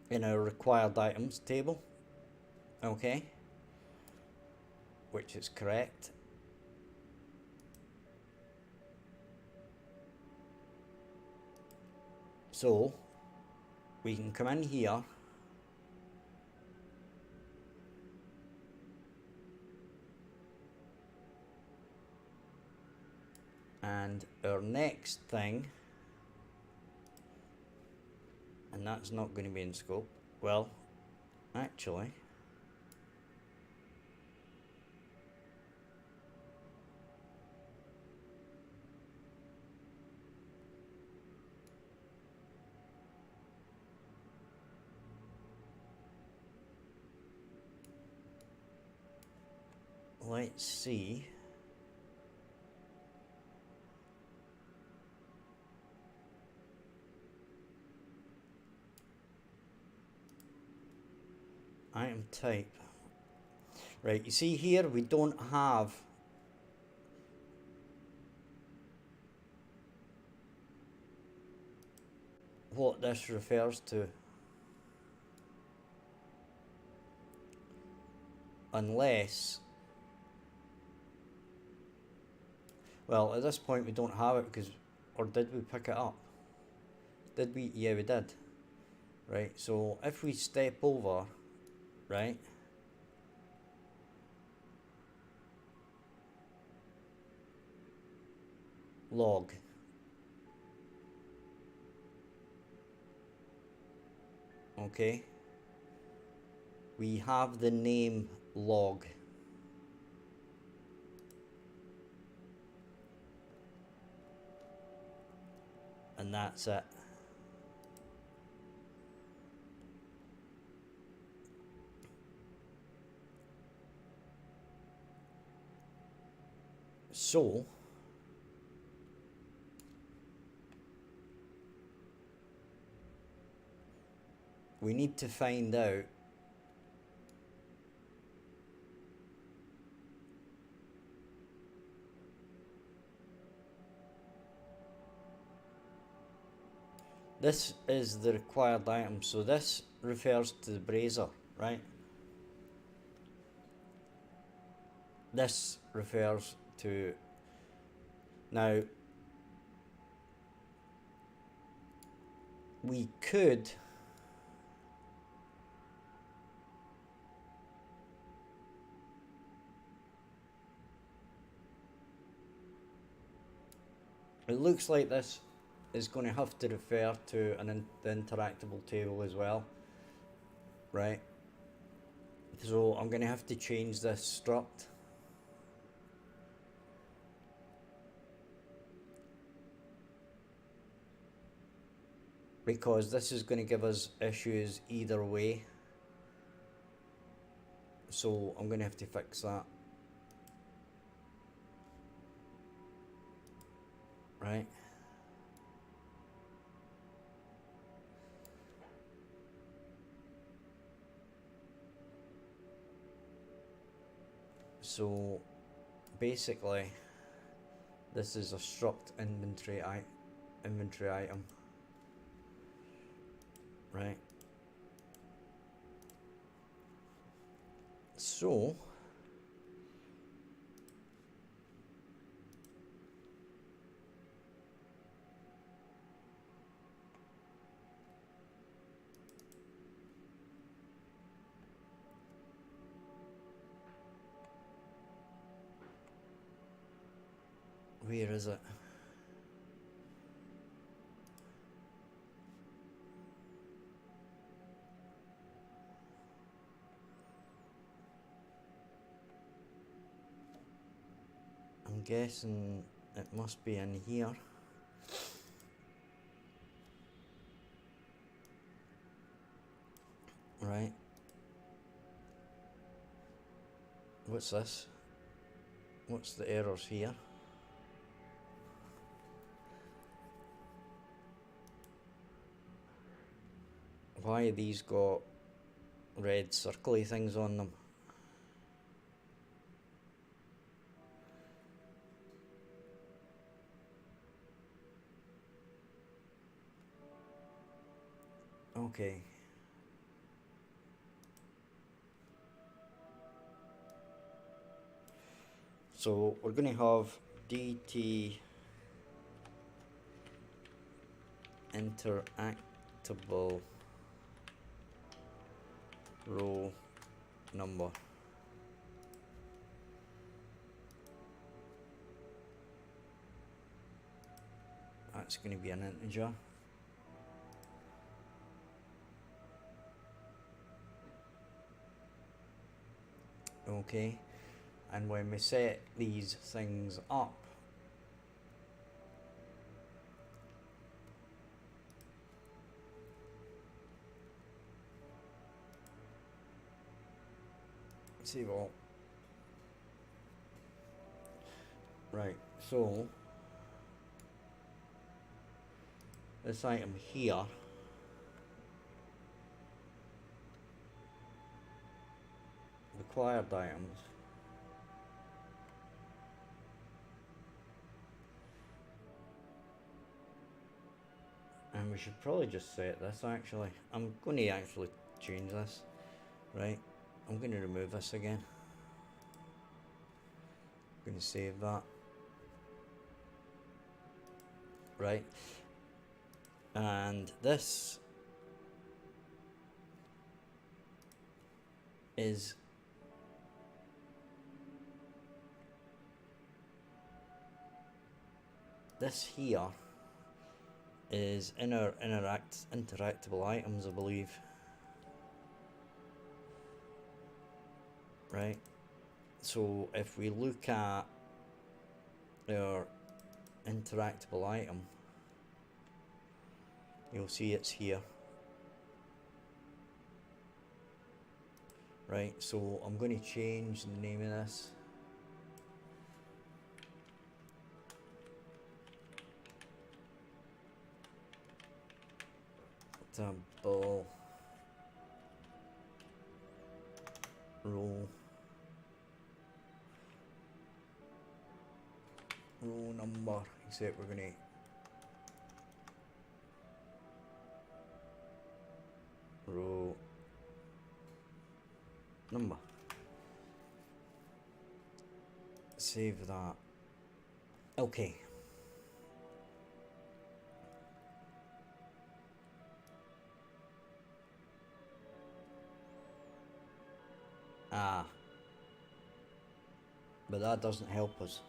in our required items table. Okay. Which is correct. So we can come in here and our next thing, and that's not going to be in scope. Well, actually, let's see. Item type. Right, you see here we don't have what this refers to. Unless, well, at this point we don't have it because, or did we pick it up? Did we? Yeah, we did. Right, so if we step over, right, log, okay, we have the name log. And that's it. So we need to find out this is the required item, so this refers to the brazier, right? This refers to, now we could it looks like this is going to have to refer to the interactable table as well, right? So I'm going to have to change this struct. Because this is going to give us issues either way. So I'm going to have to fix that. Right. So basically, this is a struct inventory item, right? So where is it? I'm guessing it must be in here. Right. What's this? What's the errors here? Why have these got red circly things on them? Okay. So we're going to have DT interactable row number. That's going to be an integer. Okay, and when we set these things up, see what? Right, so this item here required items. And we should probably just set this actually. I'm going to actually change this. Right, I'm going to remove this again. I'm going to save that. Right, and this is this here is interactable items, I believe. Right, so if we look at our interactable item, you'll see it's here. Right, so I'm going to change the name of this. Double row number, except we're going to row number. Save that. Okay. But that doesn't help us.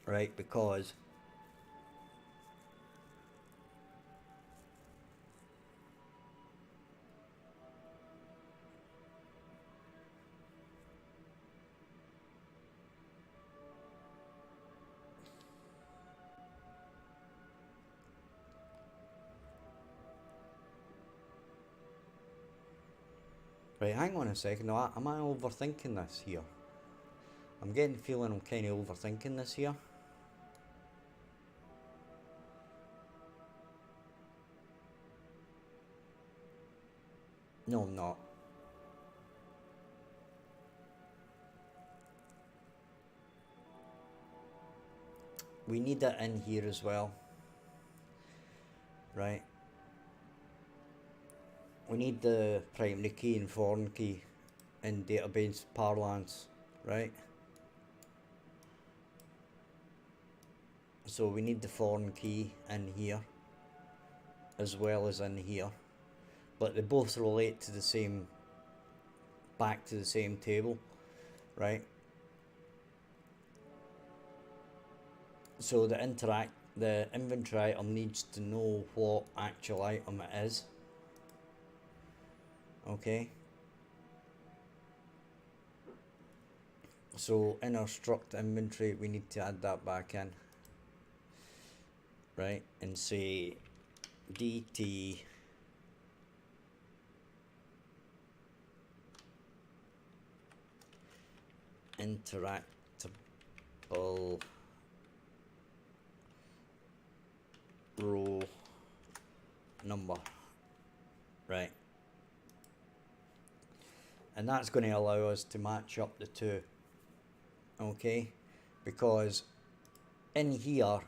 Right, because right, hang on a second. Now, am I overthinking this here? I'm getting the feeling I'm kind of overthinking this here. No, I'm not. we need it in here as well, right? We need the primary key and foreign key in database parlance, right? So we need the foreign key in here as well as in here, but they both relate to the same, back to the same table, right? So the inventory item needs to know what actual item it is. Okay. So in our struct inventory, we need to add that back in, right? And say dt interactable row number, right? And that's going to allow us to match up the two, okay? Because in here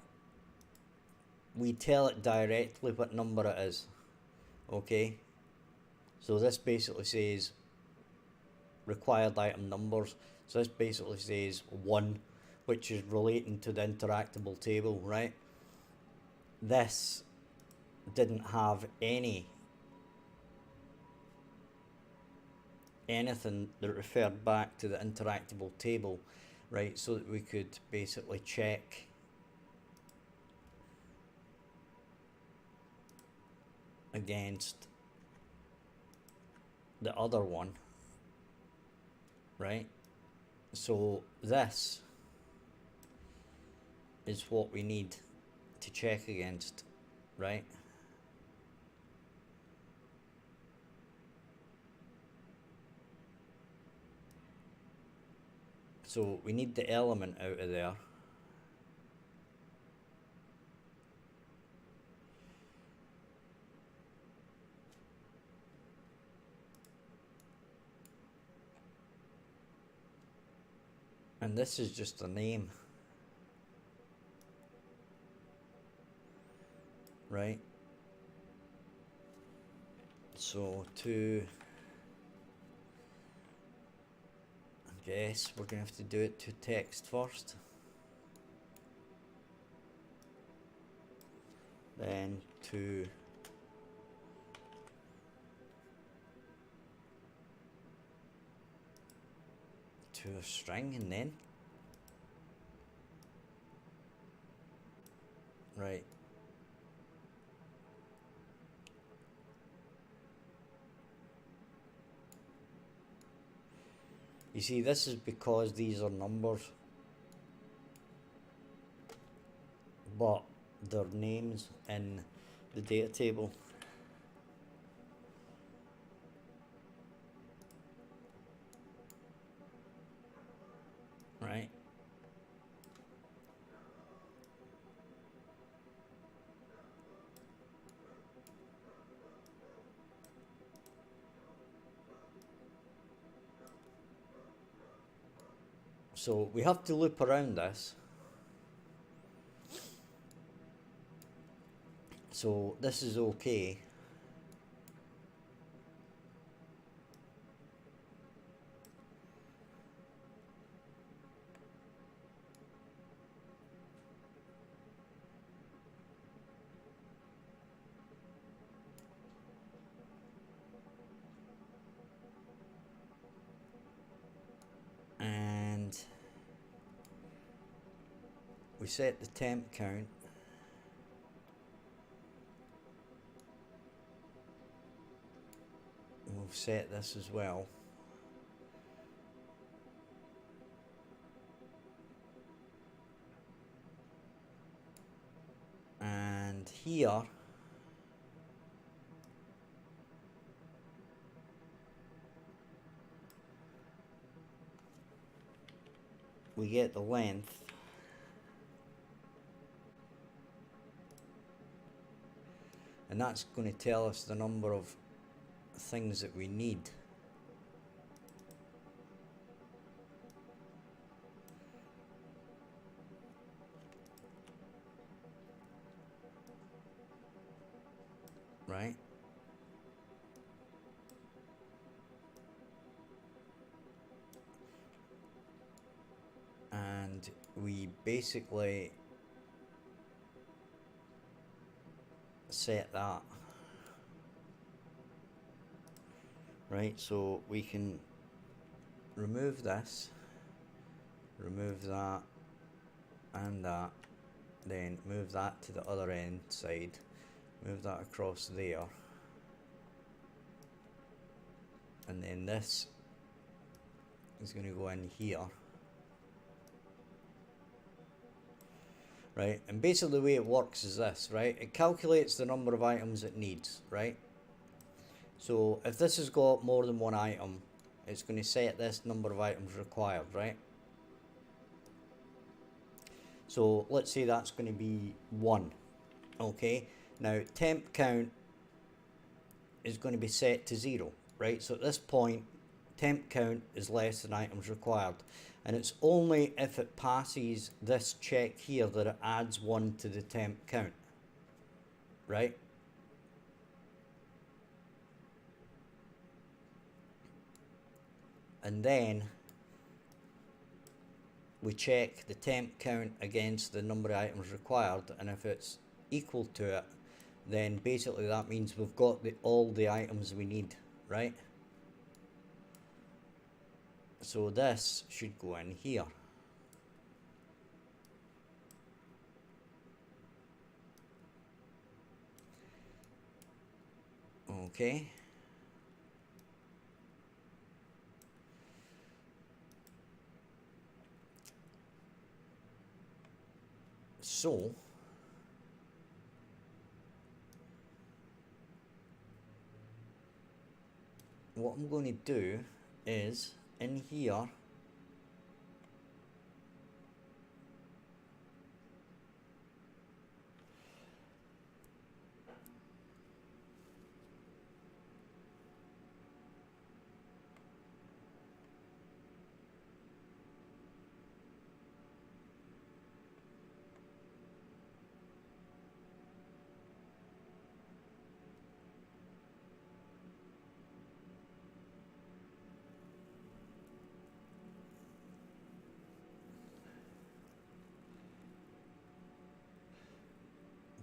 we tell it directly what number it is, okay? So this basically says required item numbers. So this basically says 1, which is relating to the interactable table, right? This didn't have anything that referred back to the interactable table, right? So that we could basically check against the other one, right? So this is what we need to check against, right? So we need the element out of there. And this is just a name, right? So to, I guess we're gonna have to do it to text first, then to a string, and then right. You see, this is because these are numbers, but they're names in the data table. Right? So we have to loop around this. So this is okay. And we set the temp count. We'll set this as well. And here we get the length, and that's going to tell us the number of things that we need. and we basically set that. Right, so we can remove this, remove that and that, then move that to the other end side, move that across there, and then this is going to go in here. Right, and basically the way it works is this, right? It calculates the number of items it needs, right? So if this has got more than one item, it's going to set this number of items required, right? So let's say that's going to be 1. Okay, now temp count is going to be set to 0, right? So at this point, temp count is less than items required. And it's only if it passes this check here that it adds 1 to the temp count, right? And then we check the temp count against the number of items required, and if it's equal to it, then basically that means we've got all the items we need, right? So this should go in here. Okay. So what I'm going to do is in here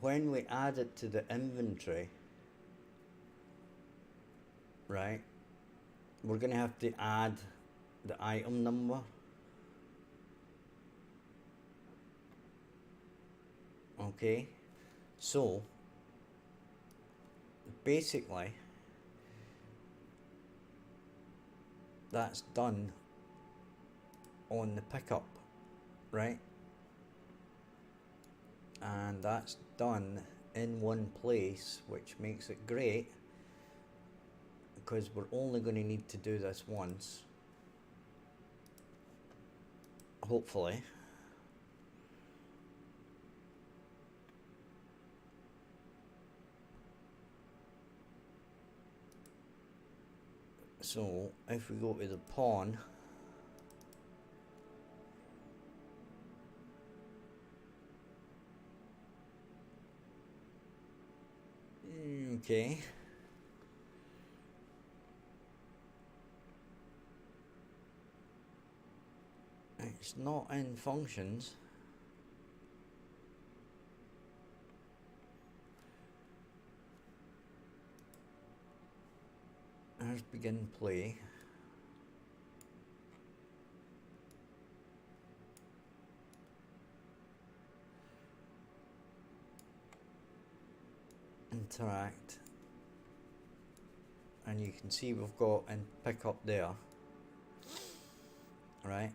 when we add it to the inventory, right, we're going to have to add the item number. Okay, so basically that's done on the pickup, right? And that's done in one place, which makes it great because we're only going to need to do this once, hopefully. So if we go to the pawn, okay, it's not in functions. There's begin play. Interact. And you can see we've got and pick up there. Right?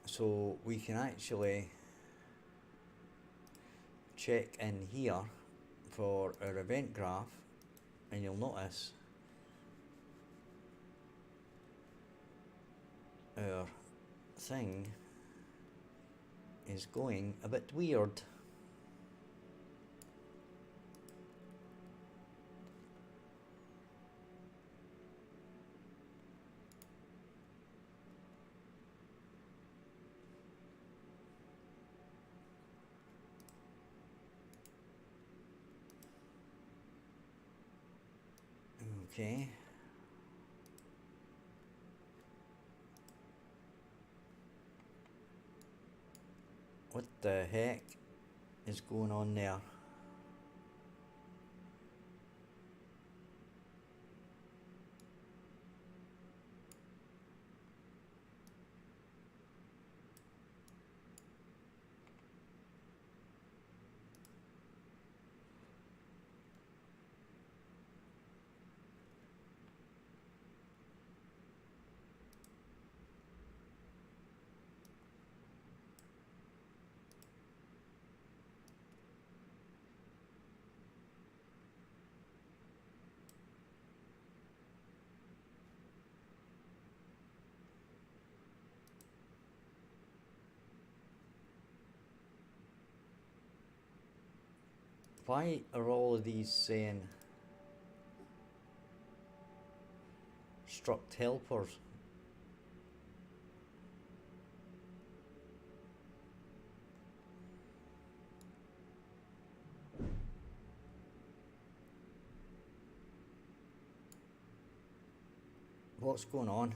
So we can actually check in here for our event graph, and you'll notice our thing is going a bit weird. Okay. What the heck is going on there? Why are all of these saying struct helpers? What's going on?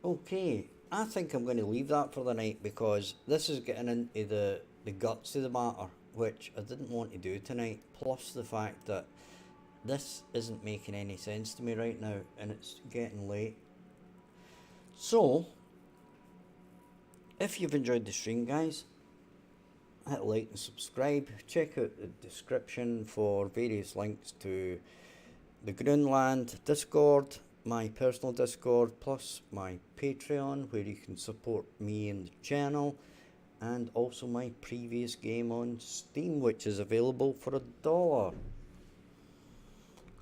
Okay, I think I'm going to leave that for the night because this is getting into the guts of the matter, which I didn't want to do tonight. Plus the fact that this isn't making any sense to me right now and it's getting late. So, if you've enjoyed the stream, guys, hit like and subscribe. Check out the description for various links to the Groenland Discord, my personal Discord, plus my Patreon, where you can support me and the channel, and also my previous game on Steam, which is available for $1.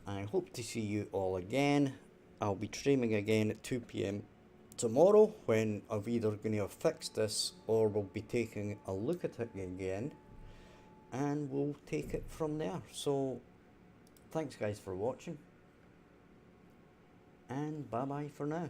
I hope to see you all again. I'll be streaming again at 2 PM tomorrow, when I've either going to have fixed this or we'll be taking a look at it again, and we'll take it from there. So thanks guys for watching, and bye bye for now.